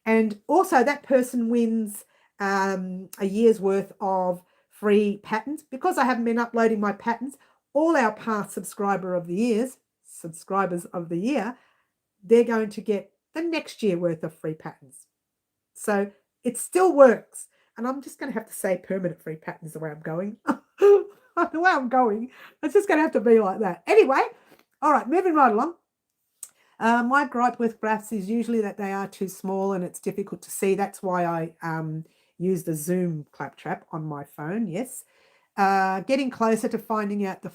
[SPEAKER 1] And also that person wins a year's worth of free patterns. Because I haven't been uploading my patterns, all our past subscribers of the year, they're going to get the next year worth of free patterns. So it still works. And I'm just going to have to say permanent free patterns the way I'm going. The way I'm going, it's just going to have to be like that. Anyway, all right, moving right along. My gripe with graphs is usually that they are too small and it's difficult to see. That's why I use the Zoom claptrap on my phone, yes. Getting closer to finding out the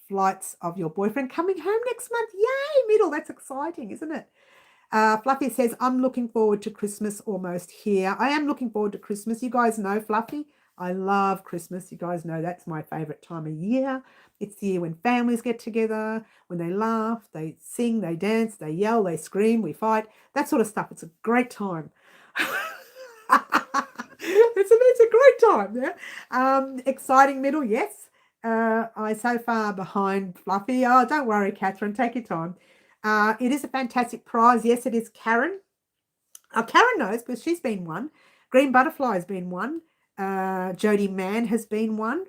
[SPEAKER 1] flights of your boyfriend coming home next month. Yay, middle, that's exciting, isn't it? Fluffy says, I'm looking forward to Christmas almost here. I am looking forward to Christmas. You guys know, Fluffy, I love Christmas. You guys know that's my favourite time of year. It's the year when families get together, when they laugh, they sing, they dance, they yell, they scream, we fight, that sort of stuff. It's a great time. It's a great time, yeah. Exciting middle, yes. I so far behind Fluffy. Oh, don't worry, Catherine, take your time. It is a fantastic prize. Yes, it is Karen. Karen knows because she's been won. Green Butterfly has been won. Jody Mann has been won.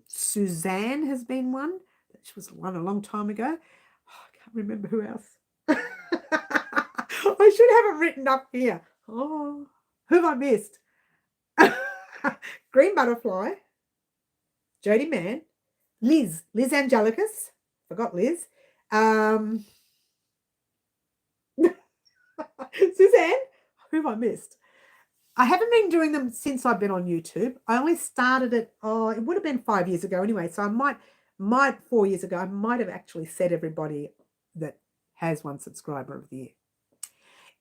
[SPEAKER 1] Suzanne has been won. She was won a long time ago. Oh, I can't remember who else. I should have it written up here. Oh, who have I missed? Green Butterfly, Jody Mann, Liz Angelicus. Forgot Liz. Suzanne, who have I missed? I haven't been doing them since I've been on YouTube. I only started it, it would have been 5 years ago anyway. So I might 4 years ago, I might have actually said everybody that has one subscriber of the year.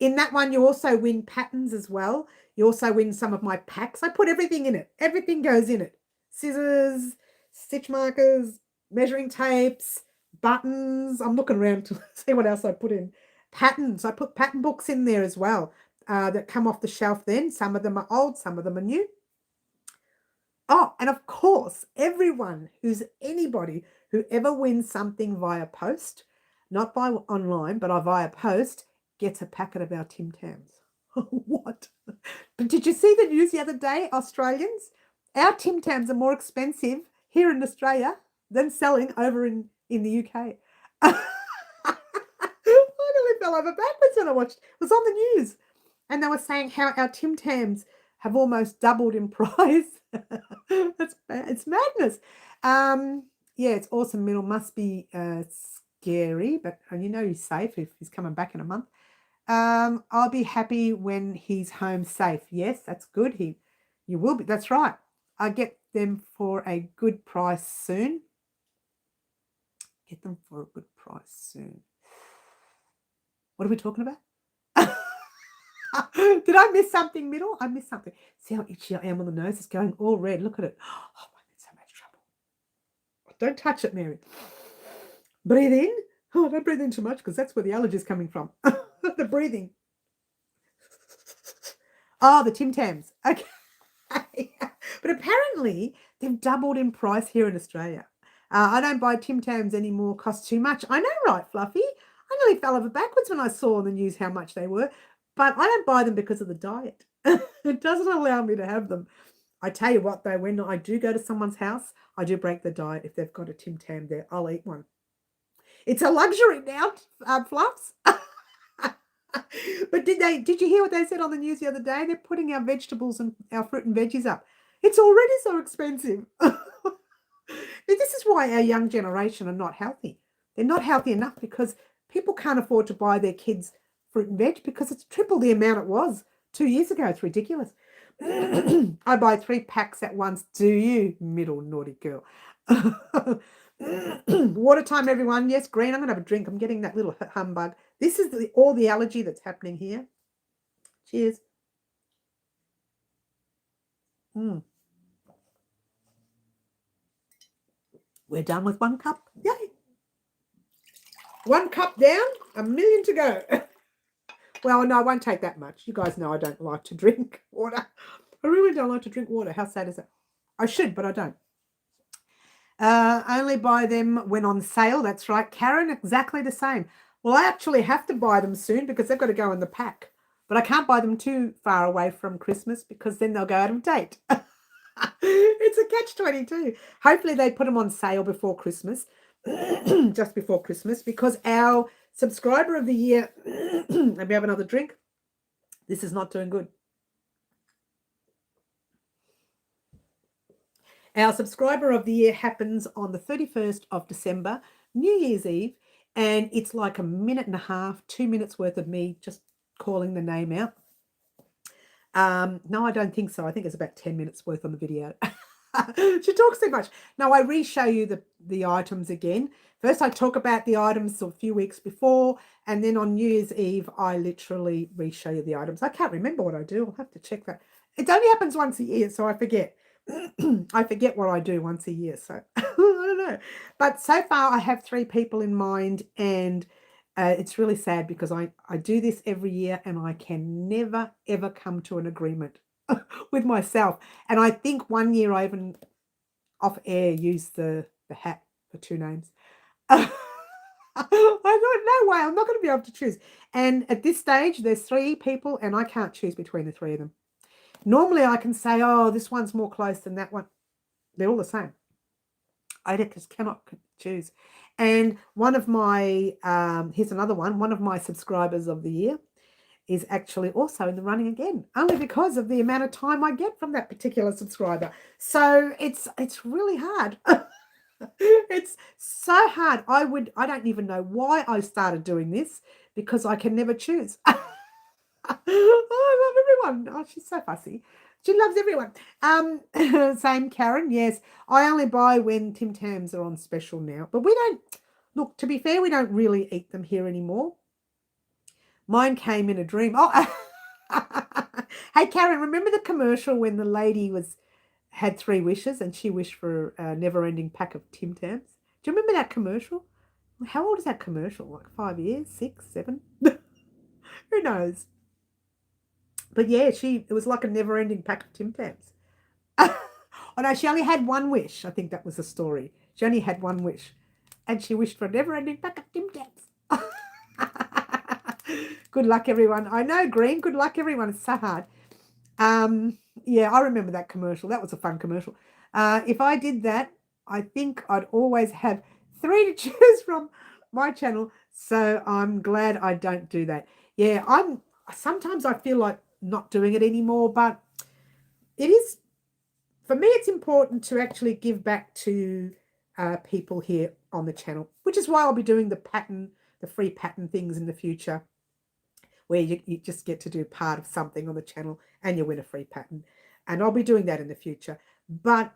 [SPEAKER 1] In that one, you also win patterns as well. You also win some of my packs. I put everything in it. Everything goes in it. Scissors, stitch markers, measuring tapes, buttons. I'm looking around to see what else I put in. Patterns. I put pattern books in there as well that come off the shelf then. Some of them are old, some of them are new. Oh, and of course, anybody who ever wins something via post, not by online, but via post, gets a packet of our Tim Tams. What? But did you see the news the other day, Australians? Our Tim Tams are more expensive here in Australia than selling over in the UK. I nearly fell over backwards when I watched. It was on the news. And they were saying how our Tim Tams have almost doubled in price. It's madness. Yeah, it's awesome. Middle must be scary, but you know he's safe if he's coming back in a month. I'll be happy when he's home safe. Yes, that's good. You will be. That's right. I'll get them for a good price soon. Get them for a good price soon. What are we talking about? Did I miss something, Middle? I missed something. See how itchy I am on the nose? It's going all red. Look at it. Oh, I'm in so much trouble. Don't touch it, Mary. Breathe in. Oh, don't breathe in too much because that's where the allergy is coming from. The breathing. Oh, the Tim Tams. Okay. But apparently they've doubled in price here in Australia. I don't buy Tim Tams anymore. Cost too much. I know, right, Fluffy? I nearly fell over backwards when I saw on the news how much they were. But I don't buy them because of the diet. It doesn't allow me to have them. I tell you what, though, when I do go to someone's house, I do break the diet. If they've got a Tim Tam there, I'll eat one. It's a luxury now, Fluffs. But did you hear what they said on the news the other day? They're putting our vegetables and our fruit and veggies up. It's already so expensive. This is why our young generation are not healthy. They're not healthy enough because people can't afford to buy their kids fruit and veg because it's triple the amount it was 2 years ago. It's ridiculous. I buy 3 packs at once. Do you, middle naughty girl? Water time, everyone. Yes, green. I'm going to have a drink. I'm getting that little humbug. This is all the allergy that's happening here. Cheers. We're done with 1 cup. Yay. 1 cup down, 1 million to go. Well, no, I won't take that much. You guys know I don't like to drink water. I really don't like to drink water. How sad is that? I should, but I don't. Only buy them when on sale. That's right, Karen, exactly the same. Well, I actually have to buy them soon because they've got to go in the pack. But I can't buy them too far away from Christmas because then they'll go out of date. It's a catch-22. Hopefully they put them on sale before Christmas, just before Christmas, because our subscriber of the year, let me have another drink. This is not doing good. Our subscriber of the year happens on the 31st of December, New Year's Eve, and it's like 1.5 minutes, 2 minutes worth of me just calling the name out. No, I don't think so. I think it's about 10 minutes worth on the video. She talks too much. No, I re-show you the items again. First, I talk about the items a few weeks before, and then on New Year's Eve, I literally re-show you the items. I can't remember what I do. I'll have to check that. It only happens once a year, so I forget. I forget what I do once a year, so I don't know. But so far, I have 3 people in mind, and it's really sad because I do this every year, and I can never, ever come to an agreement with myself. And I think one year I even off air used the hat for 2 names. I thought, no way, I'm not going to be able to choose. And at this stage, there's 3 people, and I can't choose between the 3 of them. Normally, I can say, oh, this one's more close than that one. They're all the same. I just cannot choose. And one of my, here's another one. One of my subscribers of the year is actually also in the running again, only because of the amount of time I get from that particular subscriber. So it's really hard. It's so hard. I don't even know why I started doing this because I can never choose. I love everyone. Oh, she's so fussy. She loves everyone. Same Karen. Yes, I only buy when Tim Tams are on special now. But we don't, look, to be fair, we don't really eat them here anymore. Mine came in a dream. Oh, hey, Karen, remember the commercial when the lady had 3 wishes and she wished for a never-ending pack of Tim Tams? Do you remember that commercial? How old is that commercial? Like 5 years, 6, 7? Who knows? But yeah, it was like a never-ending pack of Tim Tams. Oh no, she only had 1 wish. I think that was the story. She only had 1 wish. And she wished for a never-ending pack of Tim Tams. Good luck, everyone. I know, Green. Good luck, everyone. It's so hard. Yeah, I remember that commercial. That was a fun commercial. If I did that, I think I'd always have 3 to choose from my channel. So I'm glad I don't do that. Yeah, sometimes I feel like not doing it anymore, but it is, for me, it's important to actually give back to people here on the channel, which is why I'll be doing the free pattern things in the future, where you just get to do part of something on the channel and you win a free pattern. And I'll be doing that in the future. But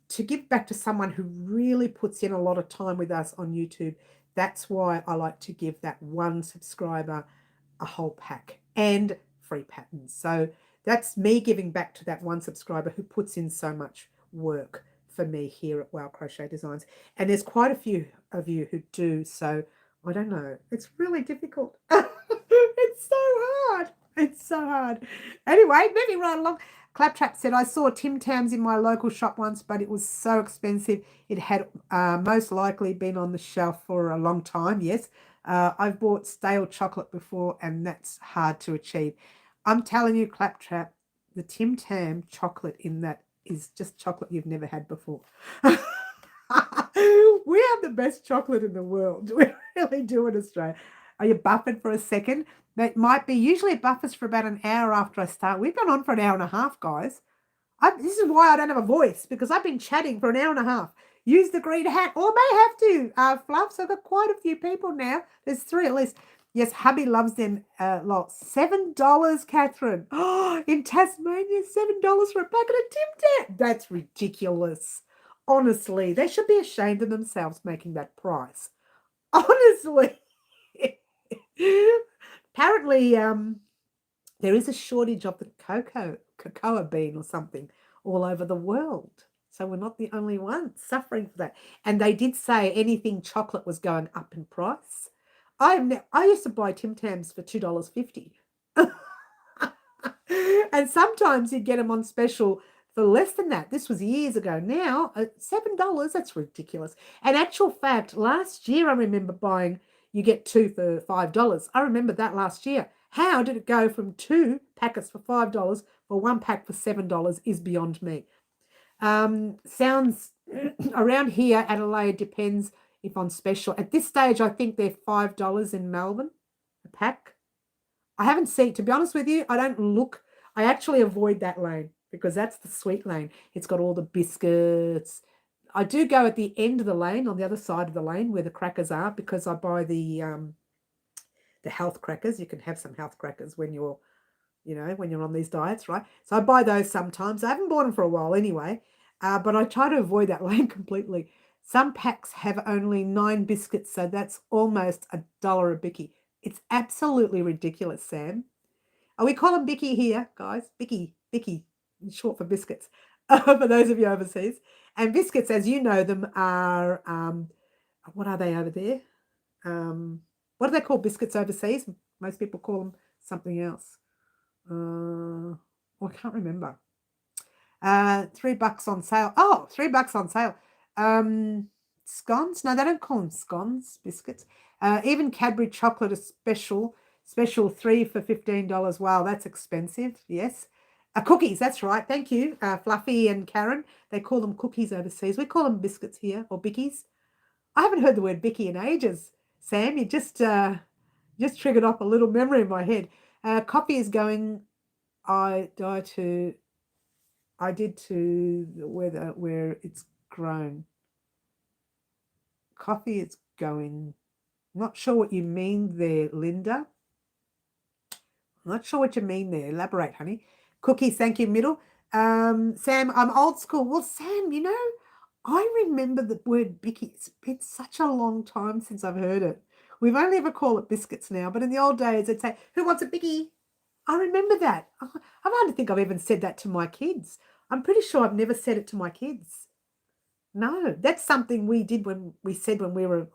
[SPEAKER 1] to give back to someone who really puts in a lot of time with us on YouTube, that's why I like to give that 1 subscriber a whole pack and free patterns. So that's me giving back to that 1 subscriber who puts in so much work for me here at Wow Crochet Designs. And there's quite a few of you who do, so I don't know. It's really difficult. It's so hard. It's so hard. Anyway, moving right along. Claptrap said, I saw Tim Tams in my local shop once, but it was so expensive. It had most likely been on the shelf for a long time. Yes, I've bought stale chocolate before, and that's hard to achieve. I'm telling you, Claptrap, the Tim Tam chocolate in that is just chocolate you've never had before. We have the best chocolate in the world. We really do in Australia. Are you buffering for a second? That might be. Usually it buffers for about an hour after I start. We've gone on for an hour and a half, guys. This is why I don't have a voice, because I've been chatting for an hour and a half. Use the green hat, or may have to, Fluff. So I've got quite a few people now. There's 3 at least. Yes, hubby loves them a lot. $7, Catherine. Oh, in Tasmania, $7 for a packet of Tim Tam. That's ridiculous. Honestly, they should be ashamed of themselves making that price. Honestly. Apparently, there is a shortage of the cocoa bean or something all over the world. So we're not the only ones suffering for that. And they did say anything chocolate was going up in price. I used to buy Tim Tams for $2.50. And sometimes you'd get them on special for less than that. This was years ago. Now, $7, that's ridiculous. And actual fact, last year I remember buying, you get 2 for $5. I remember that last year. How did it go from 2 packets for $5 for 1 pack for $7 is beyond me. Sounds around here, Adelaide, depends if on special. At this stage, I think they're $5 in Melbourne, a pack. I haven't seen, to be honest with you, I don't look, I actually avoid that lane because that's the sweet lane. It's got all the biscuits. I do go at the end of the lane, on the other side of the lane where the crackers are, because I buy the health crackers. You can have some health crackers when you're, when you're on these diets, right? So I buy those sometimes. I haven't bought them for a while anyway, but I try to avoid that lane completely. Some packs have only 9 biscuits, so that's almost $1 a bicky. It's absolutely ridiculous, Sam. We call them bicky here, guys. Bicky, short for biscuits, for those of you overseas. And biscuits, as you know them, are, what are they over there? What do they call biscuits overseas? Most people call them something else. I can't remember. $3 on sale. Oh, $3 on sale. Scones? No, they don't call them scones, biscuits. Even Cadbury chocolate is special 3 for $15. Wow, that's expensive. Yes. Cookies, that's right. Thank you, Fluffy and Karen. They call them cookies overseas. We call them biscuits here, or bickies. I haven't heard the word bicky in ages, Sam. You just triggered off a little memory in my head. Coffee is going. I did to the weather where it's grown. Coffee is going. Not sure what you mean there, Linda. Not sure what you mean there. Elaborate, honey. Cookies, thank you, middle. Sam, I'm old school. Well, Sam, I remember the word bicky. It's been such a long time since I've heard it. We've only ever called it biscuits now, but in the old days, they'd say, who wants a bicky? I remember that. I don't think I've even said that to my kids. I'm pretty sure I've never said it to my kids. No, that's something we did when we were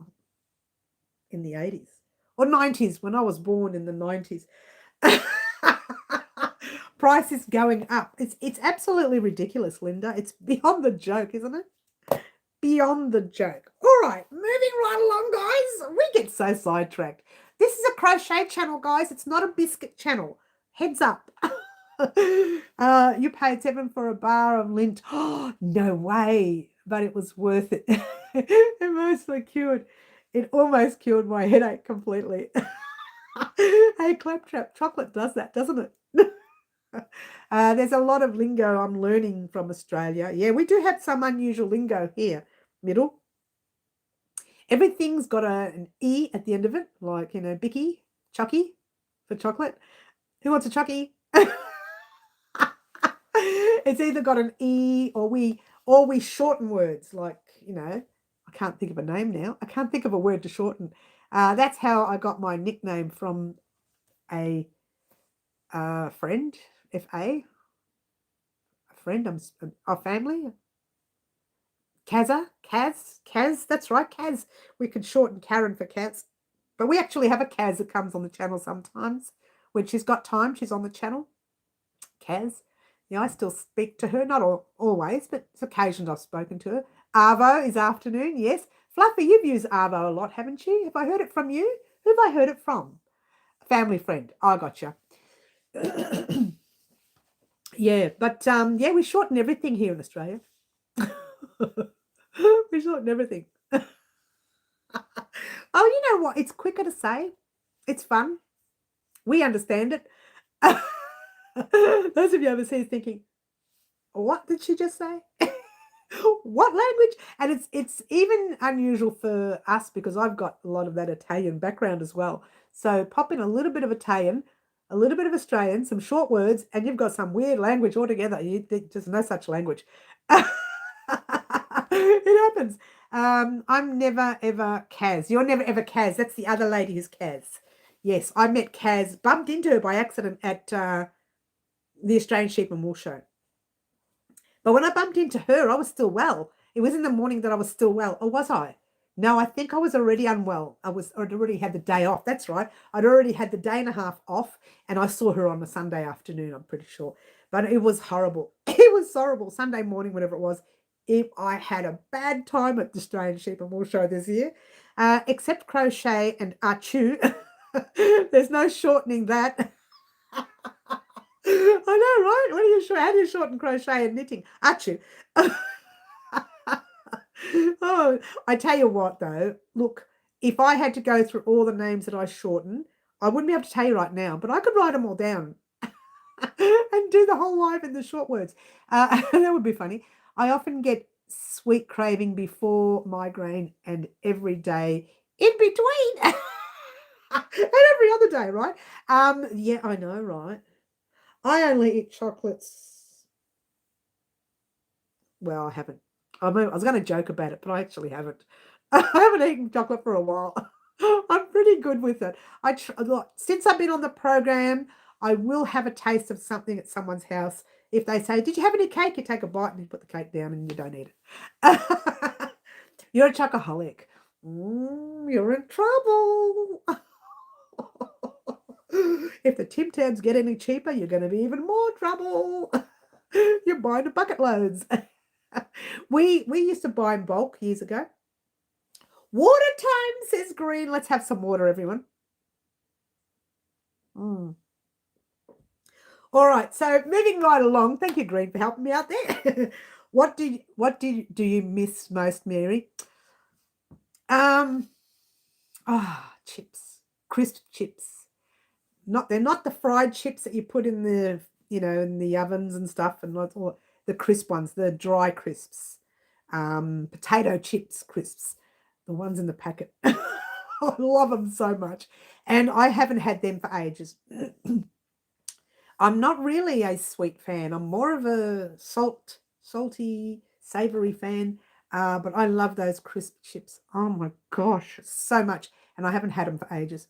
[SPEAKER 1] in the 80s or 90s, when I was born in the 90s. Price is going up. It's absolutely ridiculous, Linda. It's beyond the joke, isn't it? Beyond the joke. All right, moving right along, guys. We get so sidetracked. This is a crochet channel, guys. It's not a biscuit channel. Heads up. You paid $7 for a bar of lint. Oh, no way. But it was worth it. It almost cured my headache completely. Hey, Claptrap, chocolate does that, doesn't it? There's a lot of lingo I'm learning from Australia. Yeah, we do have some unusual lingo here, middle. Everything's got an E at the end of it, like, Bicky, Chucky for chocolate. Who wants a Chucky? It's either got an E or we shorten words, like, I can't think of a name now. I can't think of a word to shorten. That's how I got my nickname from a friend, F.A., a friend, our family. Kaz, that's right, Kaz. We could shorten Karen for Kaz. But we actually have a Kaz that comes on the channel sometimes. When she's got time, she's on the channel. Kaz. Yeah, I still speak to her, not always, but it's occasions I've spoken to her. Arvo is afternoon, yes. Fluffy, you've used Arvo a lot, haven't you? Have I heard it from you? Who have I heard it from? A family friend. I gotcha. Yeah, but we shorten everything here in Australia. We shorten everything. Oh, you know what? It's quicker to say. It's fun. We understand it. Those of you overseas thinking, what did she just say? What language? And it's even unusual for us because I've got a lot of that Italian background as well. So pop in a little bit of Italian, a little bit of Australian, some short words, and you've got some weird language altogether. There's no such language. It happens. I'm never ever Kaz. You're never ever Kaz. That's the other lady who's Kaz. Yes, I met Kaz, bumped into her by accident at the Australian Sheep and Wool Show. But when I bumped into her, I was still well. It was in the morning that I was still well. Or was I? No, I think I was already unwell. I'd already had the day off. That's right. I'd already had the day and a half off, and I saw her on a Sunday afternoon, I'm pretty sure. But it was horrible. It was horrible. Sunday morning, whatever it was. I had a bad time at the Australian Sheep and Wool Show this year, except crochet and achu. There's no shortening that. I know, right? What are you sure? How do you shorten crochet and knitting? Achu. Oh, I tell you what, though. Look, if I had to go through all the names that I shorten, I wouldn't be able to tell you right now, but I could write them all down and do the whole live in the short words. That would be funny. I often get sweet craving before migraine and every day in between. And every other day, right? Yeah, I know, right? I only eat chocolates. Well, I haven't. I was going to joke about it, but I actually haven't. I haven't eaten chocolate for a while. I'm pretty good with it. Since I've been on the program, I will have a taste of something at someone's house. If they say, "Did you have any cake?" You take a bite and you put the cake down and you don't eat it. You're a chocoholic. You're in trouble. If the Tim Tams get any cheaper, you're going to be even more trouble. You're buying a bucket loads. We used to buy in bulk years ago. Water time, says Green. Let's have some water, everyone. All right, so moving right along. Thank you, Green, for helping me out there. What do you miss most, Mary? Chips, crisp chips. They're not the fried chips that you put in the in the ovens and stuff, and all the crisp ones, the dry crisps, potato chips crisps, the ones in the packet. I love them so much, and I haven't had them for ages. I'm not really a sweet fan. I'm more of a salty, savory fan. But I love those crisp chips. Oh my gosh, so much, and I haven't had them for ages.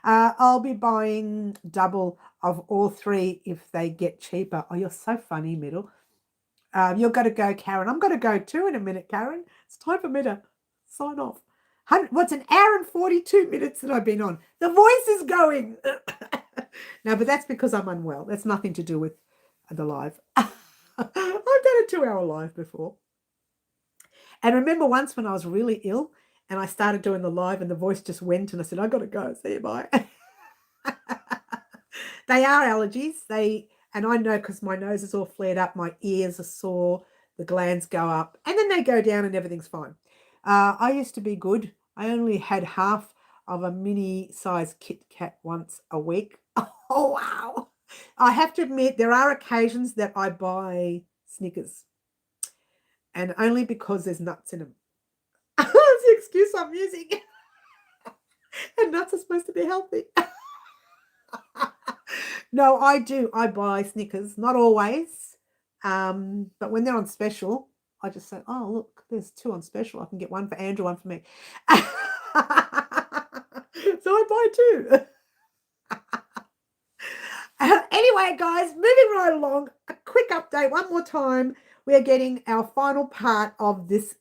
[SPEAKER 1] I'll be buying double of all three if they get cheaper. Oh, you're so funny, Middle. You're going to go, Karen. I'm going to go too in a minute, Karen. It's time for me to sign off. What's an hour and 42 minutes that I've been on? The voice is going. No, but that's because I'm unwell. That's nothing to do with the live. I've done a 2-hour live before. And remember once when I was really ill and I started doing the live and the voice just went and I said, I got to go. See you, bye. They are allergies. And I know because my nose is all flared up, my ears are sore, the glands go up, and then they go down and everything's fine. I used to be good. I only had half of a mini-sized Kit Kat once a week. Oh, wow. I have to admit, there are occasions that I buy Snickers, and only because there's nuts in them. That's the excuse I'm using. And nuts are supposed to be healthy. No, I do. I buy Snickers, not always. But when they're on special, I just say, oh, look, there's 2 on special. I can get one for Andrew, one for me. So I buy 2. Anyway, guys, moving right along, a quick update one more time. We are getting our final part of this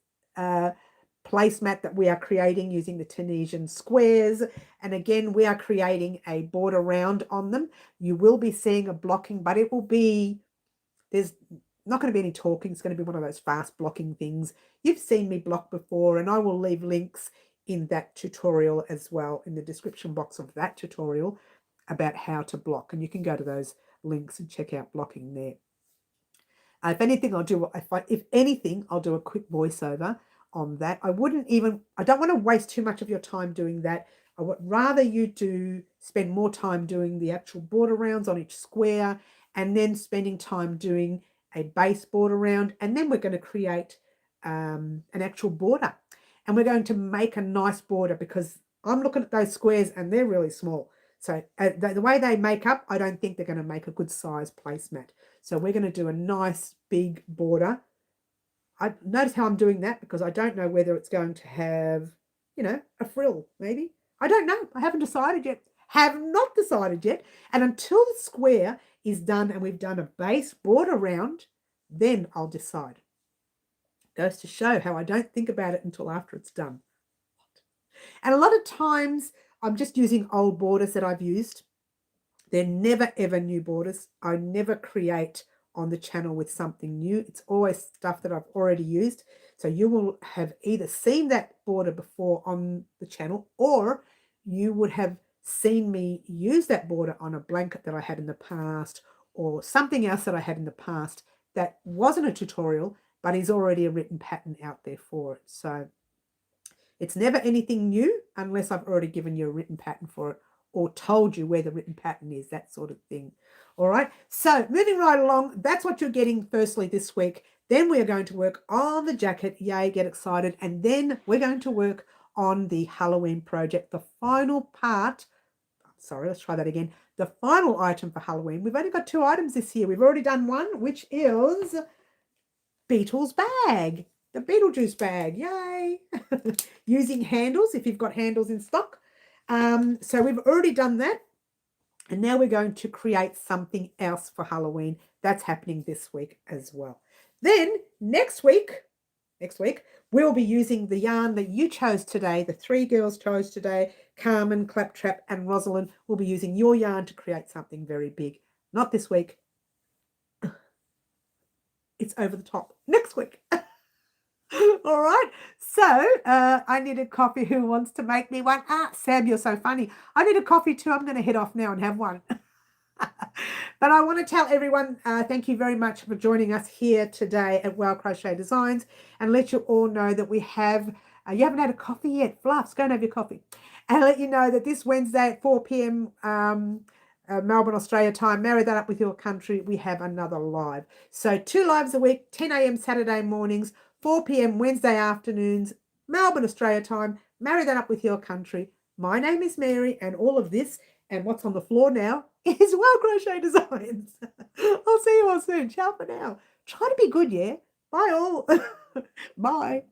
[SPEAKER 1] placemat that we are creating using the Tunisian squares. And again, we are creating a border round on them. You will be seeing a blocking, but it will be, there's not going to be any talking. It's going to be one of those fast blocking things. You've seen me block before, and I will leave links in that tutorial as well, in the description box of that tutorial, about how to block. And you can go to those links and check out blocking there. If anything, I'll do a quick voiceover on that. I don't want to waste too much of your time doing that. I would rather you spend more time doing the actual border rounds on each square, and then spending time doing a base border round, and then we're going to create an actual border. And we're going to make a nice border because I'm looking at those squares and they're really small. So the way they make up, I don't think they're going to make a good size placemat. So we're going to do a nice big border. I notice how I'm doing that because I don't know whether it's going to have, you know, a frill maybe. I don't know. I haven't decided yet. Have not decided yet. And until the square is done and we've done a base border round, then I'll decide. Goes to show how I don't think about it until after it's done. And a lot of times I'm just using old borders that I've used. They're never ever new borders. I never create on the channel with something new. It's always stuff that I've already used. So you will have either seen that border before on the channel, or you would have seen me use that border on a blanket that I had in the past, or something else that I had in the past that wasn't a tutorial, but is already a written pattern out there for it. So it's never anything new unless I've already given you a written pattern for it or told you where the written pattern is, that sort of thing. All right, so moving right along, that's what you're getting firstly this week. Then we are going to work on the jacket. Yay, get excited. And then we're going to work on the Halloween project, the final part. Sorry, let's try that again. The final item for Halloween. We've only got 2 items this year. We've already done one, which is Beetle's bag, the Beetlejuice bag. Yay! Using handles, if you've got handles in stock. So we've already done that. And now we're going to create something else for Halloween. That's happening this week as well. Then next week, we'll be using the yarn that you chose today. The 3 girls chose today. Carmen, Claptrap, and Rosalind will be using your yarn to create something very big. Not this week. It's over the top. Next week. All right. So I need a coffee. Who wants to make me one? Sam, you're so funny. I need a coffee too. I'm going to head off now and have one. But I want to tell everyone, thank you very much for joining us here today at Wow Crochet Designs, and let you all know that we have, you haven't had a coffee yet, Fluffs, go and have your coffee. And let you know that this Wednesday at 4 p.m. Melbourne, Australia time, marry that up with your country, we have another live. So 2 lives a week, 10 a.m. Saturday mornings, 4 p.m. Wednesday afternoons, Melbourne, Australia time, marry that up with your country. My name is Mary, and all of this and what's on the floor now is Wow Crochet Designs. I'll see you all soon. Ciao for now. Try to be good, yeah? Bye all. Bye.